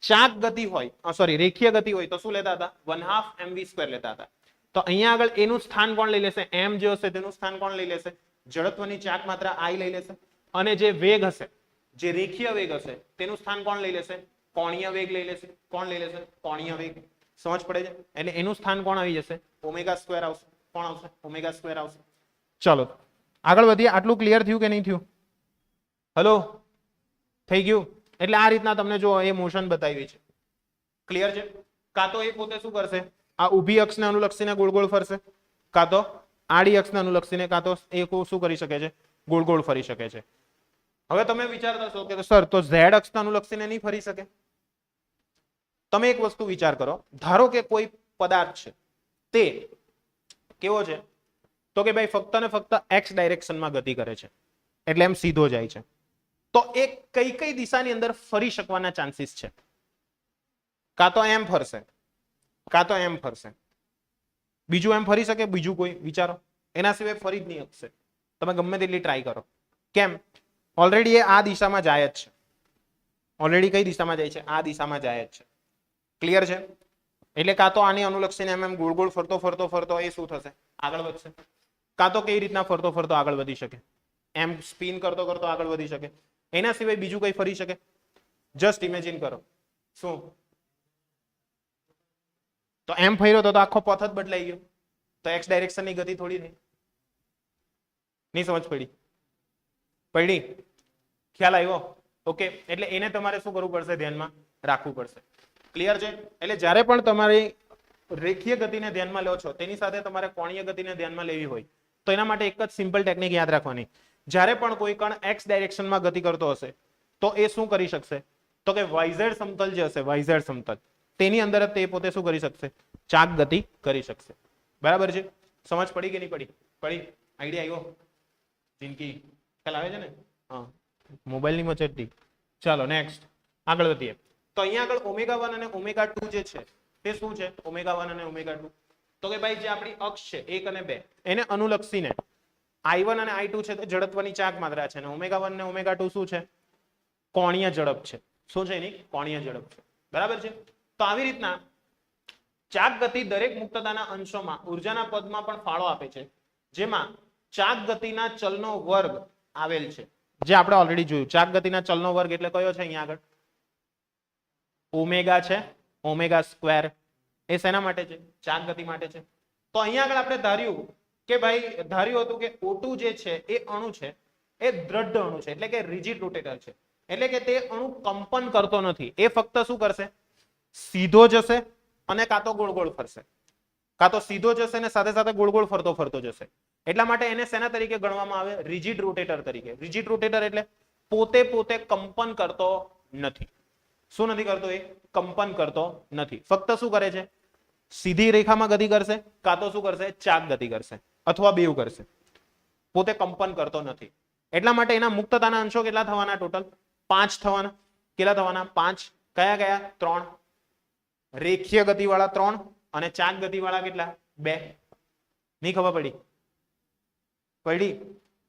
ચાક ગતિ હોય, સોરી રેખીય ગતિ હોય તો શું લેતા હતા, 1/2 mv² લેતા હતા. તો અહીંયા આગળ એનું સ્થાન કોણ લઈ લેશે, m જે હશે તેનું સ્થાન કોણ લઈ લેશે, જડત્વની ચાક માત્રા I લઈ લેશે. અને જે વેગ હશે, જે રેખીય વેગ હશે તેનું સ્થાન કોણ લઈ લેશે, કોણીય વેગ લઈ લેશે. કોણ લઈ લેશે, કોણીય વેગ. સમજ પડે છે? એટલે એનું સ્થાન કોણ આવી જશે, ω² આવશે. કોણ આવશે, ω² આવશે. ચલો આગળ વધીએ. આટલું ક્લિયર થયું કે નહીં થયું? હલો, થઈ ગયું? એટલે આ રીતના તમને જો એ મોશન બતાવી છે, ક્લિયર છે? કાં તો એ પોતે શું કરશે, આ ઊભી અક્ષને અનુલક્ષીને ગોળ ગોળ ફરશે, કાં તો આડી અક્ષને અનુલક્ષીને, કાં તો એ શું કરી શકે છે, ગોળ ગોળ ફરી શકે છે. હવે તમે વિચારતા છો કે સર તો ઝેડ અક્ષને અનુલક્ષીને નહીં ફરી શકે. તમે એક વસ્તુ વિચાર કરો, ધારો કે કોઈ પદાર્થ છે તે કેવો છે, તો કે ભાઈ ફક્ત ને ફક્ત એક્સ ડાયરેક્શનમાં ગતિ કરે છે, એટલે એમ સીધો જાય છે. તો એ કઈ કઈ દિશાની અંદર ફરી શકવાના ચાન્સીસ છે? કાં તો એમ ફરશે, કાં તો એમ ફરશે. બીજું એમ ફરી શકે? બીજું કોઈ વિચારો. એના સિવાય ફરી જ નહીં શકશે. તમે ગમે તેટલી ટ્રાય કરો. કેમ? ઓલરેડી એ આ દિશામાં જાય જ છે. ઓલરેડી કઈ દિશામાં જાય છે? આ દિશામાં જાય જ છે. ક્લિયર છે? એટલે કાં તો આની અનુલક્ષીને એમ ગોળ ગોળ ફરતો ફરતો ફરતો એ શું થશે? આગળ વધશે. કાં તો કઈ રીતના ફરતો ફરતો આગળ વધી શકે? એમ સ્પિન કરતો કરતો આગળ વધી શકે. એના સિવાય બીજું કઈ ફરી શકે? જસ્ટ ઇમેજિન કરો. શું? તો એમ ફર્યો તો આખો પથ જ બદલાઈ ગયો. તો એક્સ ડાયરેક્શનની ગતિ થોડી નહીં. નહીં સમજ પડી? પડી? ખ્યાલ આવ્યો? ઓકે. એટલે એને તમારે શું કરવું પડશે? ધ્યાનમાં રાખવું પડશે. ક્લિયર છે? એટલે જ્યારે પણ તમારી રેખીય ગતિને ધ્યાનમાં લો છો તેની સાથે તમારે કોણીય ગતિને ધ્યાનમાં લેવી હોય તો એના માટે એક જ સિમ્પલ ટેકનિક યાદ રાખવાની. જ્યારે પણ કોઈ કણ એક્સ ડાયરેક્શનમાં ગતિ કરતો હશે તો એ શું કરી શકશે? તો કે વાયઝેડ સમતલ જે હશે, વાયઝેડ સમતલ તેની અંદર જ તે પોતે શું કરી શકશે? ચાક ગતિ કરી શકશે. બરાબર છે? સમજ પડી કે નહીં પડી? પડી? આઈડિયા આવ્યો? જિંદગી ખ્યાલ આવે છે ને? હા, મોબાઈલની મચેડતી. ચાલો નેક્સ્ટ આગળ વધીએ. તો અહીંયા આગળ ω1 અને ω2 જે છે તે શું છે? ω1 અને ω2 તો કે ભાઈ જે આપણી અક્ષ છે 1 અને 2 એને અનુલક્ષીને I1 અને I2 છે તે જડત્વની ચાક માત્રા છે અને ω1 અને ω2 શું છે? કોણીય ઝડપ છે. શું છે એની? કોણીય ઝડપ છે. બરાબર છે? તો આવી રીતના ચાક ગતિ દરેક મુક્તતાના અંશોમાં ઉર્જાના પદમાં પણ ફાળો આપે છે, જેમાં ચાક ગતિના ચલનો વર્ગ આવેલ છે, જે આપણે ઓલરેડી જોયું. ચાક ગતિના ચલનો વર્ગ એટલે કયો છે? અહીંયા આગળ ઓમેગા છે, ઓમેગા સ્ક્વેર. એ શેના માટે છે? ચાક ગતિ માટે છે. તો અહીંયા આગળ આપણે ધાર્યું કે ભાઈ ધાર્યું હતું કે O2 જે છે એ અણુ છે એ દ્રઢ અણુ છે, એટલે કે રિજિડ રોટેટર છે. એટલે કે તે અણુ કંપન કરતો નથી. એ ફક્ત શું કરશે? સીધો જશે અને કાં તો ગોળ ગોળ ફરશે. કાં તો સીધો જશે ને સાથે સાથે ગોળ ગોળ ફરતો ફરતો જશે. એટલા માટે એને શેના તરીકે ગણવામાં આવે? રિજિડ રોટેટર તરીકે. રિજિડ રોટેટર એટલે પોતે પોતે કંપન કરતો નથી. શું નથી કરતો? એ કંપન કરતો નથી. ફક્ત શું કરે છે? સીધી રેખામાં ગતિ કરશે, કાં તો શું કરશે? ચાક ગતિ કરશે, અથવા બેઉ કરશે. પોતે કંપન કરતો નથી. એટલા માટે એના મુક્તતાના અંશો કેટલા થવાના? ટોટલ 5 થવાના. કેટલા થવાના? 5. કયા કયા? 3. રેખીય ગતિવાળા 3 અને ચાક ગતિવાળા કેટલા? 2. નહીં ખબર પડી? પડી?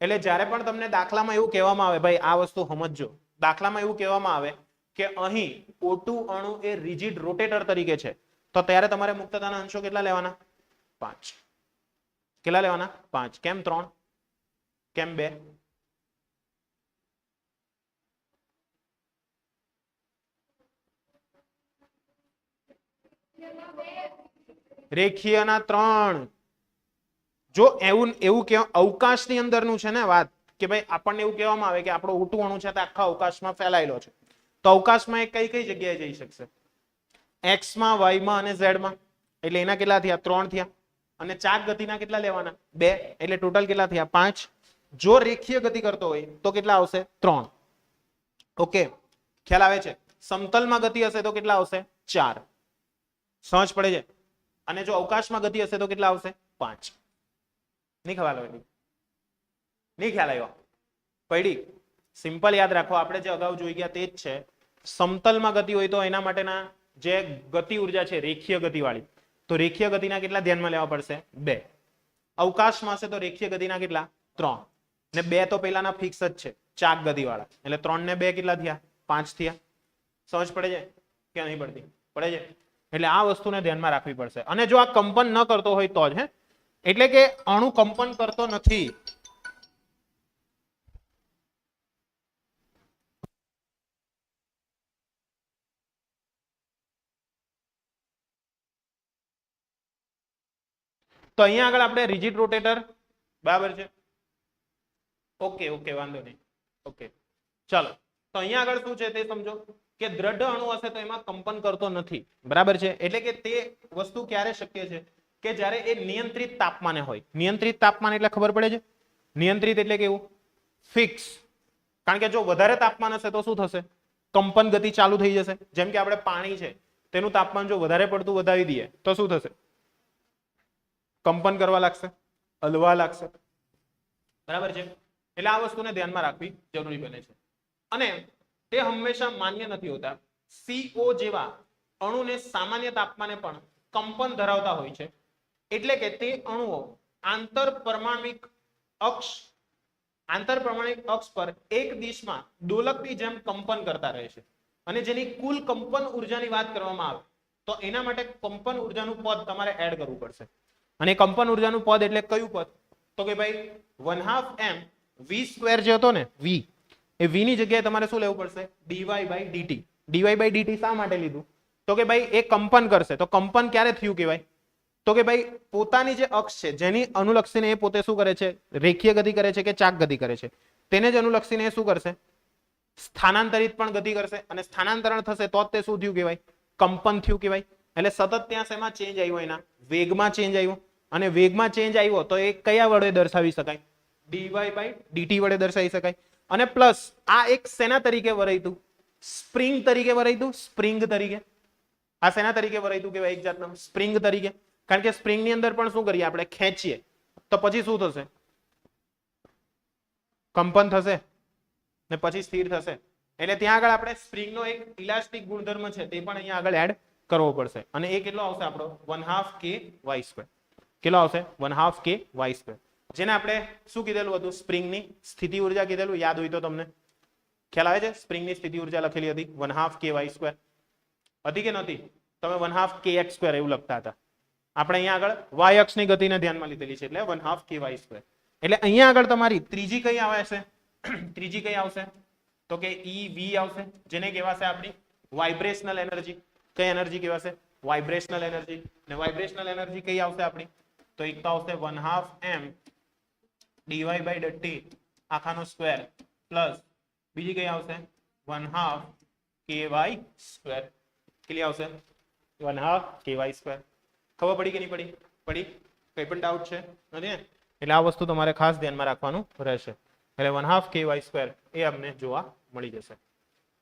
એટલે જ્યારે પણ તમને દાખલામાં એવું કહેવામાં આવે, ભાઈ આ વસ્તુ સમજજો, દાખલામાં એવું કહેવામાં આવે કે અહીં O2 અણુ એ રિજિડ રોટેટર તરીકે છે, તો ત્યારે તમારે મુક્તતાના અંશો કેટલા લેવાના? 5. કેટલા લેવાના? 5. કેમ 3? કેમ 2? રેખીયના 3. જો એવું કે અવકાશની અંદરનું છે ને વાત, કે ભાઈ આપણને એવું કહેવામાં આવે કે આપણો O2 અણુ છે તે આખા અવકાશમાં ફેલાયેલો છે, તો અવકાશમાં એ કઈ કઈ જગ્યાએ જઈ શકશે? એક્સ માં, વાય માં અને ઝેડ માં. એટલે એના કેટલા થયા? 3 થયા. અને ચાક ગતિના કેટલા લેવાના? 2. એટલે ટોટલ કેટલા થયા? 5. જો રેખીય ગતિ કરતો હોય તો કેટલા આવશે? 3. ઓકે, ખ્યાલ આવે છે? સમતલમાં ગતિ હશે તો કેટલા આવશે? 4. સમજ પડે છે? અને જો અવકાશમાં ગતિ હશે તો કેટલા આવશે? 5. નહીં ખ્યાલ આવે? નહીં ખ્યાલ આવ્યો? પડી? સિમ્પલ યાદ રાખો, આપણે જે અગાઉ જોઈ ગયા તે જ છે. સમતલમાં ગતિ હોય તો એના માટેના જે ગતિ ઉર્જા છે રેખીય ગતિવાળી, તો રેખીય ગતિના કેટલા ધ્યાનમાં લેવા પડશે? 2. અવકાશમાં હશે તો રેખીય ગતિના કેટલા? 3. ને 2 તો પેલાના ફિક્સ જ છે ચાક ગતિવાળા. એટલે 3 ને 2 કેટલા થયા? 5 થયા. સમજ પડે છે કે નહીં પડતી? પડે છે? એટલે આ વસ્તુને ધ્યાનમાં રાખવી પડશે. અને જો આ કંપન ન કરતો હોય તો જ, હે, એટલે કે અણુ કંપન કરતો નથી. તો અહીંયા આગળ આપણે રિજિડ રોટેટર, બરાબર છે? ઓકે ઓકે, વાંધો નહીં. ઓકે, ચાલો. તો અહીંયા આગળ શું છે તે સમજો કે દ્રઢ અણુ હશે તો એમાં કંપન કરતો નથી. બરાબર છે? એટલે કે તે વસ્તુ ક્યારે શક્ય છે? કે જ્યારે એ નિયંત્રિત તાપમાને હોય. નિયંત્રિત તાપમાન એટલે ખબર પડે છે? નિયંત્રિત એટલે કેવું? ફિક્સ. કારણ કે જો વધારે તાપમાન હશે તો શું થશે? કંપન ગતિ ચાલુ થઈ જશે. જેમ કે આપણે પાણી છે તેનું તાપમાન જો વધારે પડતું વધારી દઈએ તો શું થશે? કંપન કરવા લાગશે. હલવા લાગશે, બરાબર છે. એટલે આ વસ્તુને ધ્યાનમાં રાખવી જરૂરી બને છે. અને તે હંમેશા માન્ય નથી હોતા. CO જેવા અણુને સામાન્ય તાપમાને પણ કંપન ધરાવતા હોય છે. એટલે કે તે અણુઓ આંતરપરમાણિક અક્ષ પર એક દિશમાં દોલકની જેમ કંપન કરતા રહે છે. અને જેની કુલ કંપન ઉર્જાની વાત કરવામાં આવે તો એના માટે કંપન ઉર્જાનું પદ તમારે એડ કરવું પડશે. અને કંપન ઉર્જાનું પદ એટલે કયું પદ? તો કે ભાઈ 1/2 m v² જે હતો ને v, એ v ની જગ્યાએ તમારે શું લેવું પડશે? dy/dt. dy/dt શા માટે લીધું? તો કે ભાઈ એ કંપન કરશે. તો કંપન ક્યારે થયું કહેવાય? તો કે ભાઈ પોતાની જે અક્ષ છે જેની અનુલક્ષીને એ પોતે શું કરે છે? રેખીય ગતિ કરે છે કે ચાક ગતિ કરે છે? તેને જ અનુલક્ષીને એ શું કરશે? સ્થાનાંતરિત પણ ગતિ કરશે. અને સ્થાનાંતરણ થશે તો જ તે શું થયું કહેવાય? કંપન થયું કહેવાય. એટલે સતત ત્યાં શેમાં ચેન્જ આવ્યો? એના વેગમાં ચેન્જ આવ્યો. અને વેગમાં ચેન્જ આવ્યો તો એ કયા વડે દર્શાવી શકાય? dy/dt વડે દર્શાવી શકાય. અને પ્લસ આ એક શેના તરીકે વરાયતું? સ્પ્રિંગ તરીકે વરાયતું. સ્પ્રિંગ તરીકે. આ શેના તરીકે વરાયતું કહેવાય? એક જાતનું સ્પ્રિંગ તરીકે. કારણ કે સ્પ્રિંગ ની અંદર પણ શું કરીએ આપણે? ખેંચીએ તો પછી શું થશે? કંપન થશે ને પછી સ્થિર થશે. એટલે ત્યાં આગળ આપણે સ્પ્રિંગનો એક ઇલાસ્ટિક ગુણધર્મ છે તે પણ અહીંયા આગળ એડ કરવો પડશે. અને એ કેટલો આવશે આપણો? 1/2 ky². કેટલો આવશે? 1/2 ky². જેને આપણે શું કીધેલું હતું? સ્પ્રિંગની સ્થિતિ ઉર્જા કીધેલું. યાદ હોય તો તમને ખ્યાલ આવે છે? સ્પ્રિંગની સ્થિતિ ઉર્જા લખેલી હતી 1/2 ky² હતી કે નથી? તમે 1/2 kx² એવું લખતા હતા. આપણે અહીંયા આગળ y અક્ષની ગતિને ધ્યાનમાં લીધેલી છે એટલે 1/2 ky². એટલે અહીંયા આગળ તમારી ત્રીજી કઈ આવે છે? ત્રીજી કઈ આવશે? તો કે EV આવશે, જેને કહેવાશે આપણી વાઇબ્રેશનલ એનર્જી. કઈ એનર્જી કહેવાશે? વાઇબ્રેશનલ એનર્જી. ને વાઇબ્રેશનલ એનર્જી કઈ આવશે આપણી? તો એક તો આવશે 1/2 m dy/dt આખાનો સ્ક્વેર પ્લસ બીજી કઈ આવશે? 1/2 ky². કેટલી આવશે? 1/2 ky². ખબર પડી કે નહીં પડી? પડી? કઈ પણ ડાઉટ છે? નથી ને? એટલે આ વસ્તુ તમારે ખાસ ધ્યાનમાં રાખવાનું રહેશે. એટલે 1/2 ky² એ અમને જોવા મળી જશે.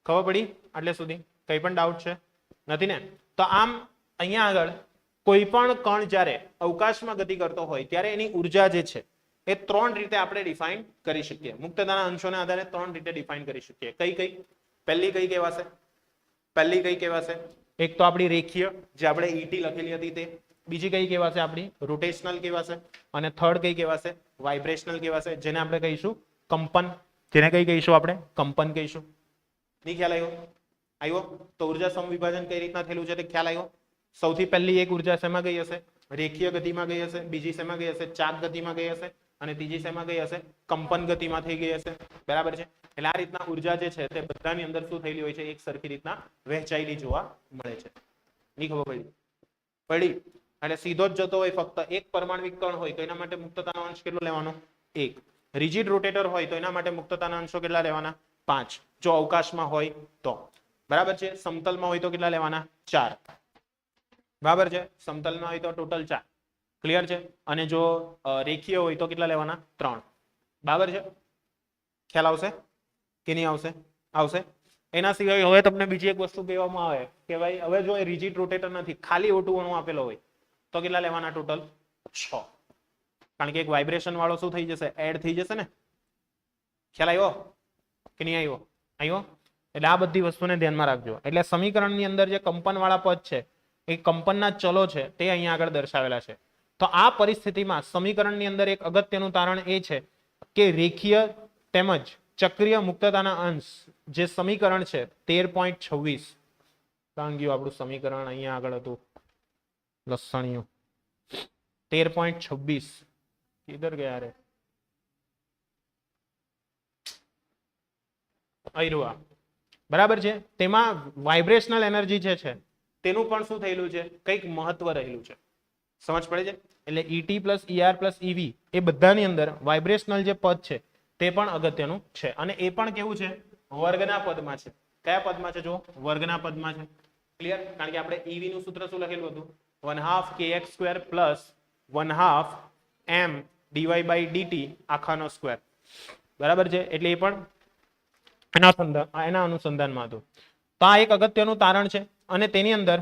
ખબર પડી આટલે સુધી? કઈ પણ ડાઉટ છે? નથી ને? તો આમ અહીંયા આગળ કોઈ પણ કણ જ્યારે અવકાશમાં ગતિ કરતો હોય ત્યારે એની ઉર્જા જે છે એ 3 રીતે આપણે ડિફાઇન કરી શકીએ. મુક્તતાના અંશોના આધારે 3 રીતે ડિફાઇન કરી શકીએ. કઈ કઈ? પહેલી કઈ કહેવાશે? પહેલી કઈ કહેવાશે? એક તો આપણી રેખીય, જે આપણે ET લખેલી હતી તે. બીજી કઈ કહેવાશે? આપણી રોટેશનલ કહેવાશે. અને થર્ડ કઈ કહેવાશે? વાઇબ્રેશનલ કહેવાશે, જેને આપણે કહીશું કંપન. જેને કઈ કહીશું આપણે? કંપન કહીશું. નહીં ખ્યાલ આવ્યો? આવ્યો? તો ઉર્જા સમવિભાજન કઈ રીતના થયેલું છે તે ખ્યાલ આવ્યો? સૌથી પહેલી એક ઉર્જા શેમાં ગઈ હશે? રેખીય ગતિમાં ગઈ હશે. બીજી શેમાં ગઈ હશે? ચાક ગતિમાં ગઈ હશે. અને ત્રીજી શેમાં ગઈ હશે? કંપન ગતિમાં થઈ ગઈ હશે. બરાબર છે? એટલે આ રીતના ઉર્જા જે છે તે બધાની અંદર શું થયેલી હોય છે? એક સરખી રીતના વહેંચાયેલી જોવા મળે છે. નહીં ખબર પડી? પડી? એટલે સીધો જ જતો હોય, ફક્ત એક પરમાણ્વિક કણ હોય તો એના માટે મુક્તતાનો અંશ કેટલો લેવાનો? 1. રિજિડ રોટેટર હોય તો એના માટે મુક્તતાના અંશો કેટલા લેવાના? 5. જો અવકાશમાં હોય તો. બરાબર છે? સમતલમાં હોય તો કેટલા લેવાના? 4. બરાબર છે? સમતલમાં હોય તો ટોટલ 4. ક્લિયર છે? અને જો રેખીય હોય તો કેટલા લેવાના? 3. બરાબર છે? ખ્યાલ આવશે કે નહીં આવશે? આવશે. એના સિવાય હવે તમને બીજી એક વસ્તુ કહેવામાં આવે કે ભાઈ હવે જો એ રિજિડ રોટેટર નથી, ખાલી O2 અણુ આપેલો હોય તો કેટલા લેવાના? ટોટલ 6. કારણ કે એક વાઇબ્રેશન વાળો શું થઈ જશે? એડ થઈ જશે ને. ખ્યાલ આવ્યો કે નહીં આવ્યો? આવ્યો? એટલે આ બધી વસ્તુને ધ્યાનમાં રાખજો. એટલે સમીકરણની અંદર જે કંપન વાળા પદ છે એ કંપનના ચલો છે તે અહીંયા આગળ દર્શાવેલા છે. તો આ પરિસ્થિતિમાં સમીકરણની અંદર એક અગત્યનું તારણ એ છે કે રેખીય તેમજ ચક્રીય મુક્તતાના અંશ જે સમીકરણ છે 13.26 ગયું આપણું સમીકરણ અહીંયા આગળ હતું લસણિયું 13.26 કિધર ગયા રે? આયરુઆ. બરાબર છે? તેમાં વાઇબ્રેશનલ એનર્જી જે છે તેનું પણ શું થયેલું છે? કંઈક મહત્વ રહેલું છે. સમજ પડે છે? એટલે ET plus ER plus EV એ બધાની અંદર વાઇબ્રેશનલ જે પદ છે તે પણ અગત્યનું છે. અને એ પણ કેવું છે? વર્ગના પદમાં છે. કયા પદમાં છે? જો વર્ગના પદમાં છે. ક્લિયર? કારણ કે આપણે EV નું સૂત્ર શું લખેલું હતું? 1/2 kx² plus 1/2 m dy/dt આખાનો square. બરાબર છે? એટલે એ પણ એના અનુસંધાનમાં હતું. તો આ એક અગત્યનું તારણ છે. અને તેની અંદર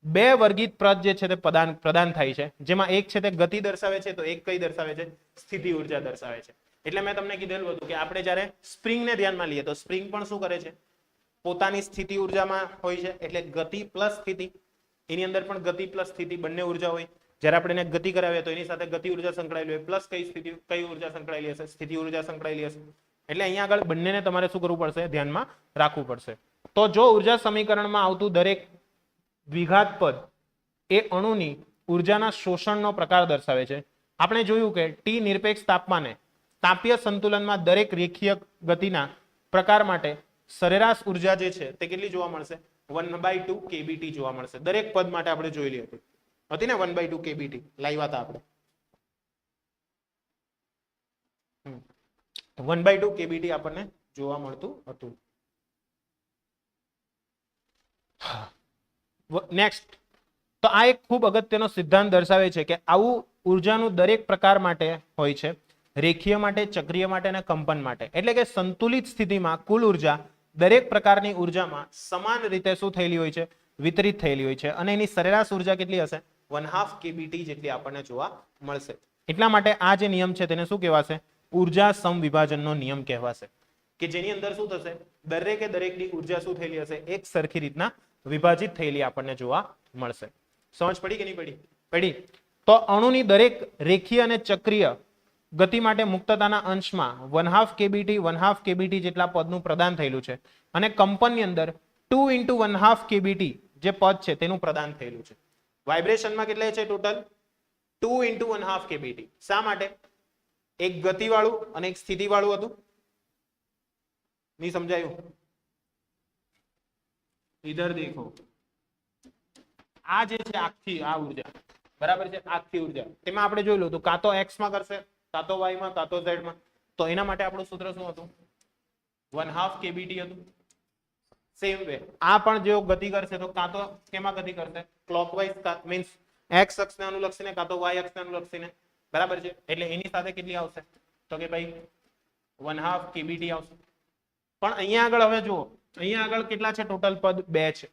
બે વર્ગિત પદ જે છે તે પ્રદાન થાય છે, જેમાં એક છે તે ગતિ દર્શાવે છે, તો એક કઈ દર્શાવે છે? સ્થિતિ ઉર્જા દર્શાવે છે. એટલે મેં તમને કીધેલું હતું કે આપણે જ્યારે સ્પ્રિંગને ધ્યાનમાં લઈએ તો સ્પ્રિંગ પણ શું કરે છે? પોતાની સ્થિતિ ઉર્જામાં હોય છે, એટલે ગતિ પ્લસ સ્થિતિ. એની અંદર પણ ગતિ પ્લસ સ્થિતિ બંને ઉર્જા હોય. જ્યારે આપણે એને ગતિ કરાવીએ તો એની સાથે ગતિ ઉર્જા સંકળાયેલી હોય, પ્લસ કઈ ઉર્જા સંકળાયેલી હશે? સ્થિતિ ઉર્જા સંકળાયેલી હશે. એટલે અહીંયા આગળ બંનેને તમારે શું કરવું પડશે? ધ્યાનમાં રાખવું પડશે. તો જો ઉર્જા સમીકરણમાં આવતું દરેક દ્વિઘાત પદ એ અણુની ઉર્જાના શોષણનો પ્રકાર દર્શાવે છે. આપણે જોયું કે ટી નિરપેક્ષ તાપમાને તાપીય સંતુલનમાં દરેક રેખીય ગતિના પ્રકાર માટે સરેરાશ ઉર્જા જે છે તે કેટલી જોવા મળશે? 1/2 kBT જોવા મળશે. દરેક પદ માટે આપણે જોયેલી હતી ને 1/2 kBT લાવ્યા હતા આપણે. 1/2 kBT આપણને જોવા મળતું હતું. નેક્સ્ટ, તો આ એક ખૂબ અગત્યનો સિદ્ધાંત દર્શાવે છે કે આવું ઉર્જાનું દરેક પ્રકાર માટે હોય છે, રેખીય માટે, ચક્રીય માટે અને કંપન માટે. એટલે કે સંતુલિત સ્થિતિમાં કુલ ઉર્જા દરેક પ્રકારની ઉર્જામાં સમાન રીતે શું થયેલી હોય છે? વિતરિત થયેલી હોય છે. અને એની સરેરાશ ઉર્જા કેટલી હશે? 1/2 kBT જેટલી આપણને જોવા મળશે. એટલા માટે આ જે નિયમ છે તેને શું કહેવાશે? ઉર્જા સમવિભાજનનો નિયમ કહેવાશે. કે જેની અંદર શું થશે? દરેકે દરેકની ઉર્જા શું થયેલી હશે? એક સરખી રીતના વિભાજિત થયેલી આપણને જોવા મળશે. સમજ પડી કે નહીં પડી? પડી. તો અણુની દરેક રેખીય અને ચક્રીય ગતિ માટે મુક્તતાના અંશમાં 1/2 kBT 1/2 kBT જેટલા પદનું પ્રદાન થયેલું છે. અને કંપનની અંદર 2 × 1/2 kBT જે પદ છે તેનું પ્રદાન થયેલું છે. વાઇબ્રેશનમાં કેટલા છે ટોટલ? 2 × 1/2 kBT. શા માટે? એક ગતિવાળું અને એક સ્થિતિવાળું હતું. નહીં સમજાયું? ઇધર દેખો, આ જે છે આખી આ ઉર્જા, બરાબર છે, આખી ઉર્જા તેમાં આપણે જોઈ લો તો કાં તો x માં કરશે, કાં તો y માં, કાં તો z માં. તો એના માટે આપણું સૂત્ર શું હતું? 1/2 kBT હતું. સેમ વે આ પણ જો ગતિ કરશે તો કાં તો કેમાં ગતિ કરશે? ક્લોકવાઇઝ, મીન્સ x અક્ષને અનુલક્ષીને કાં તો y અક્ષને અનુલક્ષીને, બરાબર છે. એટલે એની સાથે કેટલી આવશે? તો કે ભાઈ 1/2 kBT આવશે. પણ અહીંયા આગળ હવે જુઓ, અહીંયા આગળ કેટલા છે ટોટલ પદ? 2 છે.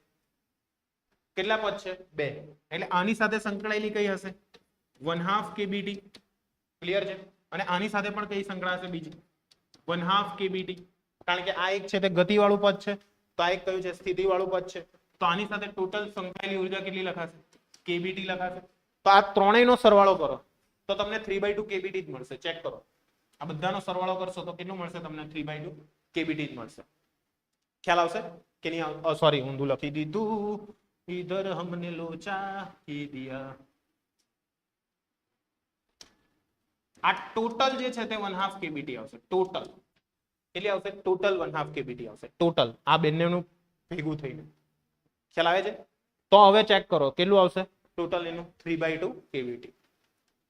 કેટલા પદ છે? 2. એટલે આની સાથે સંકળાયેલી કઈ હશે? 1/2 kBT. ક્લિયર છે? અને આની સાથે પણ કઈ સંકળાશે? બીજી 1/2 kBT. કારણ કે આ એક છે તે ગતિ વાળું પદ છે, તો આ એક કયું છે? સ્થિતિ વાળું પદ છે. તો આની સાથે ટોટલ સંકળાયેલી ઉર્જા કેટલી લખાશે? kBT લખાશે. તો આ ત્રણેયનો સરવાળો કરો તો તમને 3/2 kBT જ મળશે. ચેક કરો, આ બધાનો સરવાળો કરશો તો કેટલું મળશે તમને? 3/2 kBT જ મળશે. ખ્યાલ આવશે કે નહીં? સોરી, ઊંધું લખી દીધું. इधर हमने लोचा ही दिया. આ ટોટલ જે છે તે 1/2 kBT આવશે. ટોટલ કેટલી આવશે? ટોટલ 1/2 kBT આવશે. ટોટલ આ બંનેનું ભેગું થઈને. ખ્યાલ આવે છે? તો હવે ચેક કરો કેટલું આવશે ટોટલ એનું? 3/2 kBT.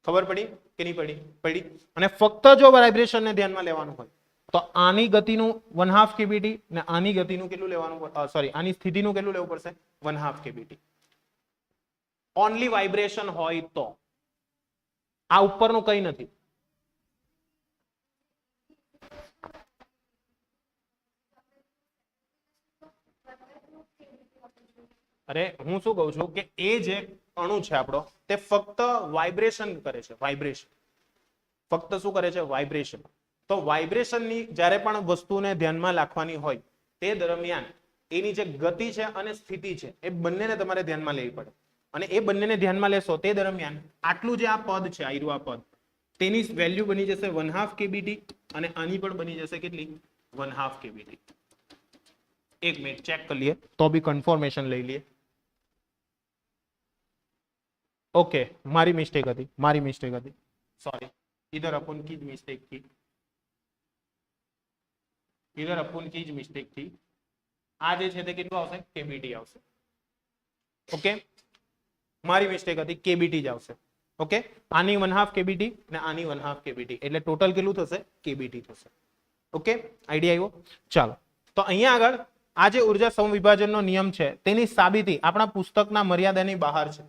ખબર પડી કે નહીં પડી? પડી. અને ફક્ત જો વાઇબ્રેશન ને ધ્યાનમાં લેવાનું હોય તો આની ગતિનું 1/2 kBT ને આની ગતિનું કેટલું લેવાનું? સોરી, આની સ્થિતિનું કેટલું લેવું પડશે? 1/2 kBT. ઓનલી વાઇબ્રેશન હોય તો. આ ઉપરનું કઈ નથી. અરે હું શું કહું છું કે એ જે અણુ છે આપણો તે ફક્ત વાઇબ્રેશન કરે છે. વાઇબ્રેશન ફક્ત શું કરે છે? વાઇબ્રેશન. તો વાઇબ્રેશનની જ્યારે પણ વસ્તુને ધ્યાનમાં રાખવાની હોય તે દરમિયાન એની જે ગતિ છે અને સ્થિતિ છે એ બંનેને તમારે ધ્યાનમાં લેવી પડે. અને એ બંનેને ધ્યાનમાં લેશો તે દરમિયાન આટલું જે આ પદ છે, આયરું આ પદ, તેની વેલ્યુ બની જશે 1/2 kBT અને આની પણ બની જશે કેટલી? 1/2 kBT. એક મિનિટ ચેક કરી લઈએ તો બી કન્ફર્મેશન લઈ લઈએ. ओके, मारी मिस्टेक હતી. सॉरी, इधर अपन की જ મિસ્ટેક थी. આ જે છે તે કેટલું આવશે? kBT આવશે. ઓકે, મારી મિસ્ટેક હતી, kBT જ આવશે. ઓકે, આની 1/2 kBT ને આની 1/2 kBT એટલે ટોટલ કેટલું થશે? kBT થશે. ઓકે, આઈડિયા આવ્યો? ચાલો, તો અહીંયા આગળ આ જે ઉર્જા સમવિભાજનનો નિયમ છે તેની સાબિતી આપણા પુસ્તકના મર્યાદાની બહાર છે.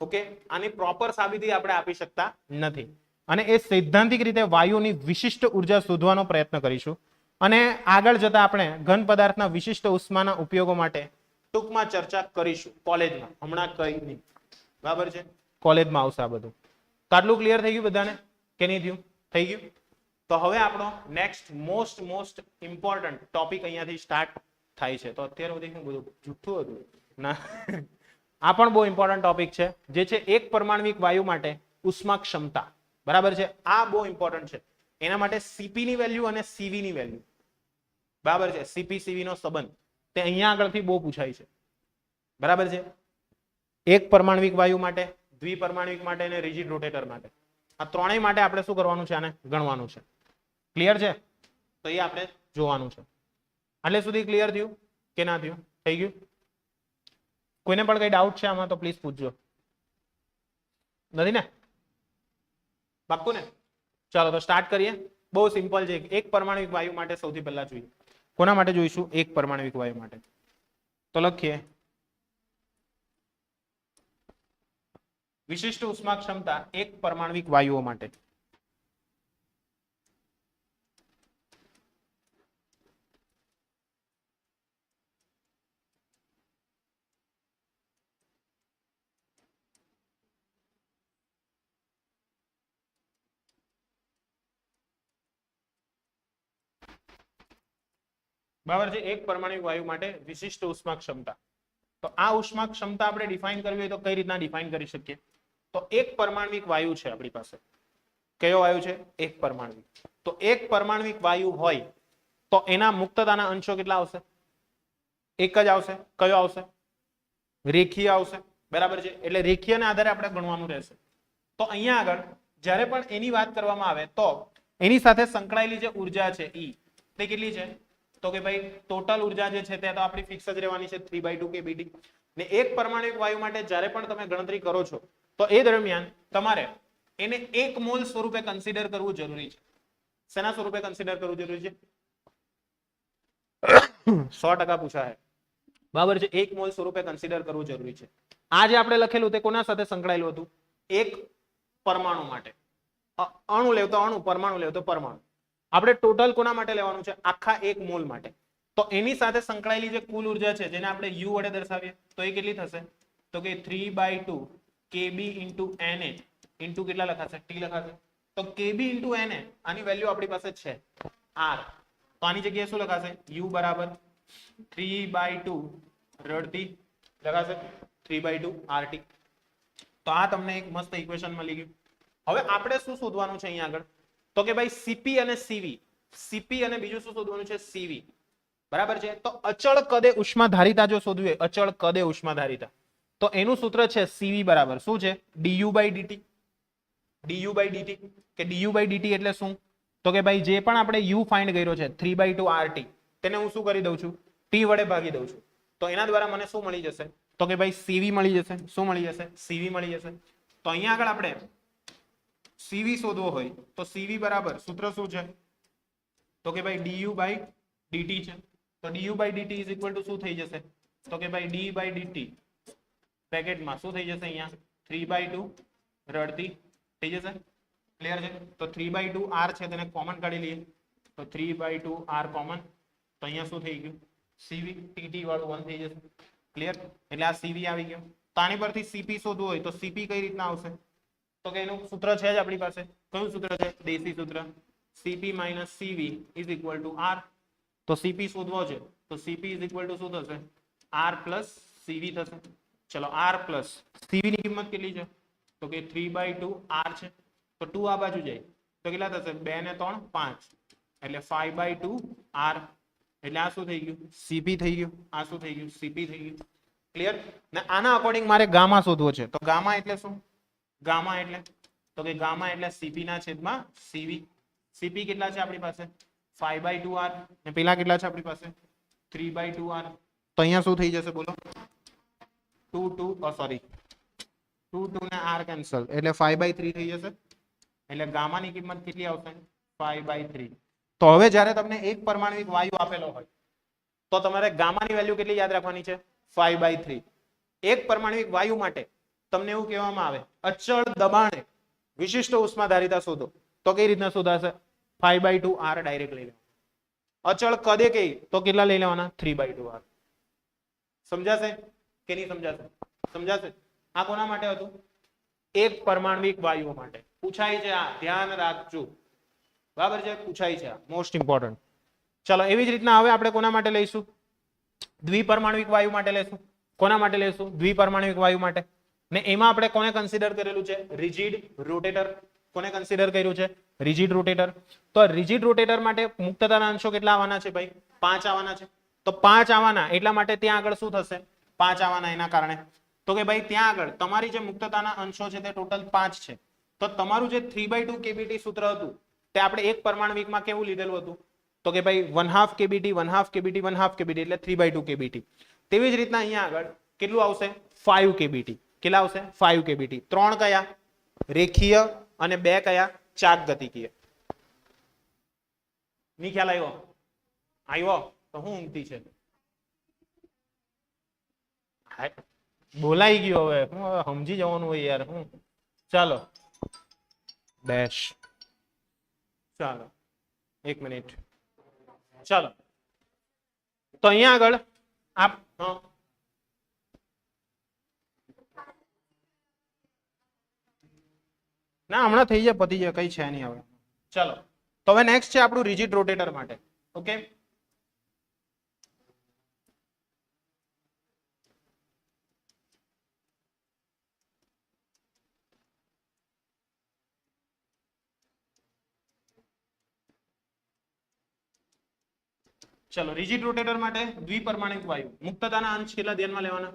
ઓકે, આની પ્રોપર સાબિતી આપણે આપી શકતા નથી. અને એ સૈદ્ધાંતિક રીતે વાયુની વિશિષ્ટ ઉર્જા શોધવાનો પ્રયત્ન કરીશું. અને આગળ જતા આપણે ઘન પદાર્થના વિશિષ્ટ ઉષ્માના ઉપયોગો માટે ટૂંકમાં ચર્ચા કરીશું કોલેજમાં, હમણાં કઈ નહીં, બરાબર છે, કોલેજમાં આવશે આ બધું. તો આટલું ક્લિયર થઈ ગયું બધાને કે નહીં થયું? થઈ ગયું. તો હવે આપણો નેક્સ્ટ મોસ્ટ ઇમ્પોર્ટન્ટ ટોપિક અહીંયાથી સ્ટાર્ટ થાય છે. તો અત્યાર સુધી શું બધું જૂઠું હતું ના આ પણ બહુ ઇમ્પોર્ટન્ટ ટોપિક છે, જે છે એક પરમાણ્વિક વાયુ માટે ઉષ્મા ક્ષમતા. બરાબર છે, આ બહુ ઇમ્પોર્ટન્ટ છે. એના માટે સીપી ની વેલ્યુ અને સીવી ની વેલ્યુ, બરાબર છે, સીપી સીવી નો સંબંધ તે અહીંયા આગળથી બહુ પૂછાય છે. બરાબર છે, એક પરમાણ્વિક વાયુ માટે, દ્વિપરમાણ્વિક માટે અને રિજિડ રોટેટર માટે, આ ત્રણેય માટે આપણે શું કરવાનું છે? આને ગણવાનું છે. ક્લિયર છે? તો એ આપણે જોવાનું છે. એટલે સુધી ક્લિયર થયું કે ના થયું? થઈ ગયું? કોઈને પણ કઈ ડાઉટ છે આમાં તો પ્લીઝ પૂછજો. નથી ને? પાક્કું ને? ચાલો તો સ્ટાર્ટ કરીએ. બહુ સિમ્પલ છે. એક પરમાણ્વિક વાયુ માટે સૌથી પહેલા જોઈએ. કોના માટે જોઈશું? એક પરમાણ્વિક વાયુ માટે. તો લખીએ વિશિષ્ટ ઉષ્મા ક્ષમતા એક પરમાણ્વિક વાયુઓ માટે. બરાબર છે, એક પરમાણ્વિક વાયુ માટે વિશિષ્ટ ઉષ્મા ક્ષમતા. તો આ ઉષ્મા ક્ષમતા આપણે ડિફાઇન કરવી હોય તો કઈ રીતના ડિફાઇન કરી શકીએ? તો એક પરમાણ્વિક વાયુ છે આપણી પાસે. કયો વાયુ છે? એક પરમાણ્વિક. તો એક પરમાણ્વિક વાયુ હોય તો એના મુક્તતાના અંશો કેટલા આવશે? એક જ આવશે. કયો આવશે? રેખીય આવશે. બરાબર છે, એટલે રેખીયના આધારે આપણે ગણવાનું રહેશે. તો અહીંયા આગળ જ્યારે પણ એની વાત કરવામાં આવે તો એની સાથે સંકળાયેલી જે ઉર્જા છે ઈ તે કેટલી છે? તો કે ભાઈ ટોટલ ઉર્જા જે છે તે તો આપણી ફિક્સ જ રહેવાની છે 3/2 kBd. ને એક પરમાણ્વિક વાયુ માટે જ્યારે પણ તમે ગણતરી કરો છો તો એ દરમિયાન તમારે એને 1 મોલ સ્વરૂપે કન્સિડર કરવું જરૂરી છે. શેના સ્વરૂપે કન્સિડર કરવું જરૂરી છે? 100% પૂછાય. બરાબર છે, 1 મોલ સ્વરૂપે કન્સિડર કરવું જરૂરી છે. આ જે આપણે લખેલું તે કોના સાથે સંકળાયેલું હતું? એક પરમાણુ માટે. અણુ લેવ તો અણુ, પરમાણુ લેવ તો પરમાણુ. આપણે ટોટલ કોના માટે લેવાનું છે? આખા 1 મોલ માટે. તો એની સાથે સંકળાયેલી જે કુલ ઉર્જા છે જેને આપણે U વડે દર્શાવીએ તો એ કેટલી થશે? તો કે 3/2 kb into Na into કેટલા લખાશે? T લખાશે. તો kb into Na આની વેલ્યુ આપણી પાસે છે R. તો આની જગ્યાએ શું લખાશે? U બરાબર 3/2 રડતી લખાશે 3/2 RT. તો આ તમને એક મસ્ત ઇક્વેશન મળી ગયું. હવે આપણે શું શોધવાનું છે અહીંયા આગળ? તો કે ભાઈ સીપી અને સીવી. સીપી અને બીજું શું શોધવાનું છે? સીવી. બરાબર છે, તો અચળ કદે ઉષ્માધારિતા જો શોધવું હોય, અચળ કદે ઉષ્માધારિતા, તો એનું સૂત્ર છે સીવી બરાબર શું છે? du/dt. du/dt કે du/dt એટલે શું? તો કે ભાઈ જે પણ આપણે u ફાઇન્ડ કર્યો છે 3/2 RT તેને હું શું કરી દઉં છું? t વડે ભાગી દઉં છું. તો એના દ્વારા મને શું મળી જશે? તો કે ભાઈ સીવી મળી જશે. શું મળી જશે? સીવી મળી જશે. તો અહીંયા આગળ આપણે સીવી શોધવો હોય તો સીવી બરાબર સૂત્ર શું છે? તો કે ભાઈ du/dt છે. તો du/dt ઇઝ ઇક્વલ ટુ શું થઈ જશે? તો કે ભાઈ d/dt બ્રેકેટમાં શું થઈ જશે? અહીંયા 3/2 રડતી થઈ જશે. ક્લિયર છે? તો 3/2 r છે તેને કોમન કાઢી લઈએ તો 3/2 r કોમન. તો અહીંયા શું થઈ ગયું? સીવી tt વાળું 1 થઈ જશે. ક્લિયર? એટલે આ સીવી આવી ગયો. તો આની પરથી સીપી શોધવું હોય તો સીપી કઈ રીતના આવશે? તો કે એનું સૂત્ર છે જ આપણી પાસે. કયું સૂત્ર છે? દેશી સૂત્ર. Cp - Cv is equal to R. તો Cp શોધવો છે તો Cp is equal to શું થશે? R plus Cv થશે. ચલો R plus Cv ની કિંમત કેટલી છે? તો કે 3/2 R છે. તો 2 આ બાજુ જાય તો કેટલા થશે? 2 ને 3 5 એટલે 5/2 R. એટલે આ શું થઈ ગયું? Cp થઈ ગયું. આ શું થઈ ગયું? Cp થઈ ગયું. ક્લિયર? ને આના અકોર્ડિંગ મારે ગામા શોધવો છે. તો ગામા એટલે શું? ગામા એટલે તો કે ગામા એટલે Cp ના છેદમાં Cv. Cp કેટલા છે આપણી પાસે? 5/2 R. ને પેલા કેટલા છે આપણી પાસે? 3/2 R. તો અહીંયા શું થઈ જશે બોલો? 2 ને R કેન્સલ એટલે 5/3 થઈ જશે. એટલે ગામાની કિંમત કેટલી આવશે? 5/3. તો હવે જ્યારે તમને એક પરમાણ્વિક વાયુ આપેલો હોય તો તમારે ગામાની વેલ્યુ કેટલી યાદ રાખવાની છે? 5/3. એક પરમાણ્વિક વાયુ માટે તમને એવું કહેવામાં આવે અચળ દબાણે વિશિષ્ટ ઉષ્માધારિતા શોધો. તો કઈ રીતના શોધાશે? 5/2 R ડાયરેક્ટ લઈ લેવાનું. અચળ કદે કઈ તો કેટલા લઈ લેવાના? 3/2 R. સમજાશે કે નહીં સમજાશે? સમજાશે. આ કોના માટે હતું? એક પરમાણ્વિક વાયુઓ માટે પૂછાય છે. આ ધ્યાન રાખજો, બરાબર છે, પૂછાય છે, મોસ્ટ ઇમ્પોર્ટન્ટ. ચલો એવી જ રીતના હવે આપણે કોના માટે લઈશું? દ્વિપરમાણ્વિક વાયુ માટે લેશું. કોના માટે લેશું? દ્વિપરમાણ્વિક વાયુ માટે. ને એમાં આપણે કોને કન્સિડર કરેલું છે? Rigid rotator. કોને કન્સિડર કર્યું છે? Rigid rotator. તો રિજિડ રોટેટર માટે મુક્તતાના અંશો કેટલા આવવાના છે ભાઈ? 5 આવવાના છે. તો 5 આવવાના એટલા માટે ત્યાં આગળ શું થશે? 5 આવવાના એના કારણે તો કે ભાઈ ત્યાં આગળ તમારી જે મુક્તતાના અંશો છે તે ટોટલ 5 છે. તો તમારું જે 3/2 kBt સૂત્ર હતું તે આપણે એક પરમાણ્વિકમાં કેવું લીધેલું હતું? તો કે ભાઈ 1/2 kBt 1/2 kBt 1/2 kBt એટલે 3/2 kBt. તેવી જ રીતના અહીંયા આગળ કેટલું આવશે? 5 kBt. કેટલા આવશે? 5 kBt. 3 કયા? રેખીય અને 2 કયા? ચાક ગતિકીય. ની ખ્યાલ આવ્યો? આવ્યો તો હું ઊંઘતી છે? બોલાઈ ગયો હવે હું સમજી જવાનું હોય યાર. હું ચાલો ડેશ. ચાલો 1 મિનિટ. ચાલો તો અહીંયા આગળ આપ ના હમણાં થઈ જાય, પતી જાય, કઈ છે નહીં હવે. ચાલો તો હવે નેક્સ્ટ છે આપણું રિજિડ રોટેટર માટે. ઓકે ચલો રિજિડ રોટેટર માટે દ્વિપરમાણિક વાયુ મુક્તતાના અંશ કેટલા ધ્યાનમાં લેવાના?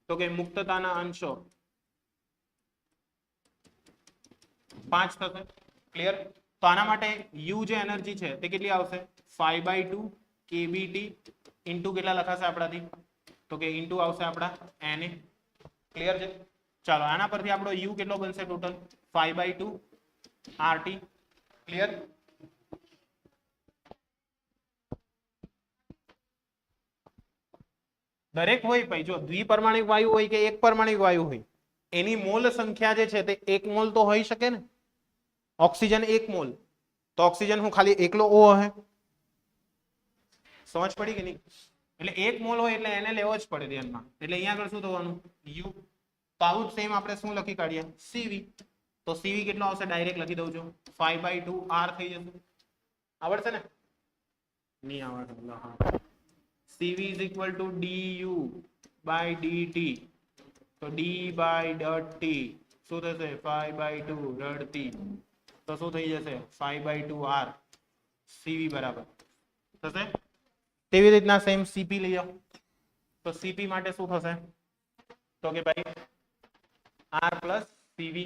તો કે મુક્તતાના અંશો 5 થશે. ક્લિયર? તો આના માટે યુ જે એનર્જી છે તે કેટલી આવશે? 5/2 kBt ઇન્ટુ કેટલા લખાશે આપણાથી? તો કે ઇન્ટુ આવશે આપણા Na. ક્લિયર છે? ચાલો આના પરથી આપણો યુ કેટલો બનશે? Total 5/2 RT. ક્લિયર? દરેક હોય ભાઈ, જો દ્વિપરમાણિક વાયુ હોય કે એક પરમાણિક વાયુ હોય એની મોલ સંખ્યા જે છે તે 1 મોલ તો હોઈ શકે ને. ઓક્સિજન 1 મોલ તો ઓક્સિજન હું ખાલી એકલો O હે. સમજ પડી કે નહીં? એટલે 1 મોલ હોય એટલે એને લેવો જ પડે ધ્યાનમાં. એટલે અહીંયા આગળ શું થવાનું? U. તો આવું જ સેમ આપણે શું લખી કાઢીએ? CV. તો CV કેટલો આવશે? ડાયરેક્ટ લખી દઉં છું 5/2 R થઈ જશે. આવડશે ને? નહીં આવડે. CV is equal to du by dt. તો d by dt શું થશે? 5/2 dt. તો શું થઈ જશે? 5/2 R. CV બરાબર થશે. તેવી રીતના સેમ CP લઈ જાઓ. તો CP માટે શું થશે? તો કે ભાઈ R plus CV.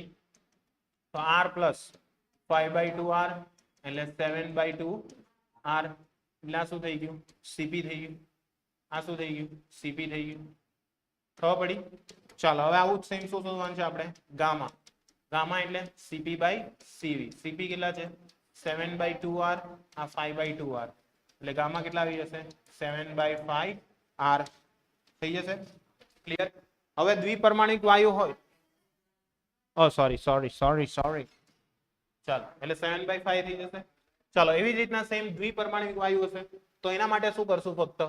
તો R plus 5/2 R એટલે 7/2 R. એટલે શું થઈ ગયું? CP થઈ ગયું. આ શું થઈ ગયું? CP થઈ ગયું. ખબર પડી? ચાલો હવે આવું જ સેમ શું શોધવાનું છે આપણે? ગામા. ગામા એટલે CP by CV. CP કેટલા છે? 7/2 R. આ 5/2 R. એટલે ગામા કેટલા આવી જશે? 7/5 R થઈ જશે. ક્લિયર? હવે દ્વિપરમાણિક વાયુ હોય, સોરી. ચાલો એટલે 7/5 થઈ જશે. ચાલો એવી જ રીતના સેમ દ્વિપરમાણિક વાયુ હશે તો એના માટે શું કરશું? ફક્ત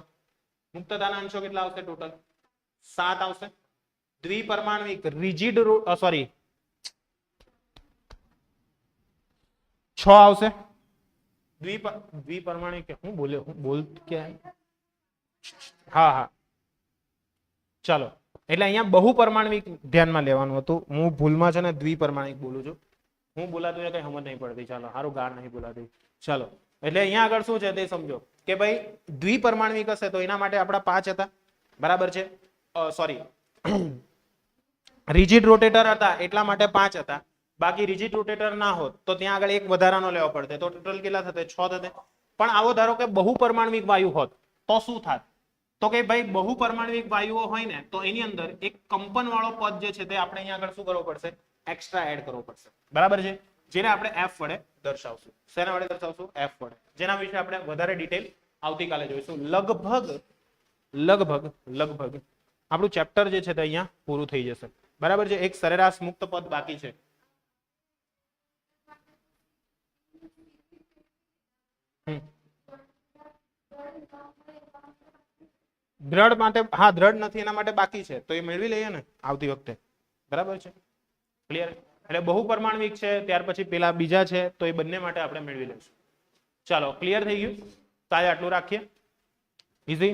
મુક્તતાના અંશો કેટલા આવશે? ટોટલ 7 આવશે. દ્વિપરમાણિક રિજિડ સોરી 6 આવશે. દ્વિપરમાણિક હું બોલ કે હા ચાલો એટલે અહીંયા બહુ પરમાણવિક ધ્યાનમાં લેવાનું હતું. હું ભૂલમાં છે ને દ્વિપરમાણિક બોલું છું. હું બોલાતું કઈ સમજ નહીં પડતી. ચાલો સારું ગાળ નહીં બોલાતી. ચાલો એટલે અહીંયા આગળ શું છે તે સમજો કે ભાઈ દ્વિપરમાણવિક હશે તો એના માટે આપણા 5 હતા. બરાબર છે? સોરી રિજિડ રોટેટર હતા એટલા માટે 5 હતા. બાકી રિજિડ રોટેટર ના હોત તો ત્યાં આગળ એક વધારાનો લેવો પડતે તો ટોટલ કેટલા થતે? 6 થતે. પણ આવો ધારો કે બહુ પરમાણવિક વાયુ હોત તો શું થાત? તો કે ભાઈ બહુ પરમાણવિક વાયુઓ હોય ને તો એની અંદર એક કંપન વાળો પદ જે છે તે આપણે અહીંયા આગળ શું કરવો પડશે? એક્સ્ટ્રા એડ કરવો પડશે. બરાબર છે? જેને આપણે F વડે દર્શાવશું. શેના વડે દર્શાવશું? F વડે. જેના વિશે આપણે વધારે ડિટેલ આવતીકાલે જોઈશું. લગભગ આપણું ચેપ્ટર જે છે તે અહીંયા પૂરું થઈ જશે. બરાબર છે? એક સરેરાશ મુક્ત પદ બાકી છે. દ્રઢ માટે, હા દ્રઢ નથી એના માટે બાકી છે તો એ મેળવી લઈએ ને આવતી વખતે, બરાબર છે, ક્લિયર. એટલે બહુ પરમાણવિક છે, ત્યાર પછી પેલા બીજા છે, તો એ બંને માટે આપણે મેળવી લઈશું. ચાલો ક્લિયર થઈ ગયું, તો આજે આટલું રાખીએ. ઇઝી.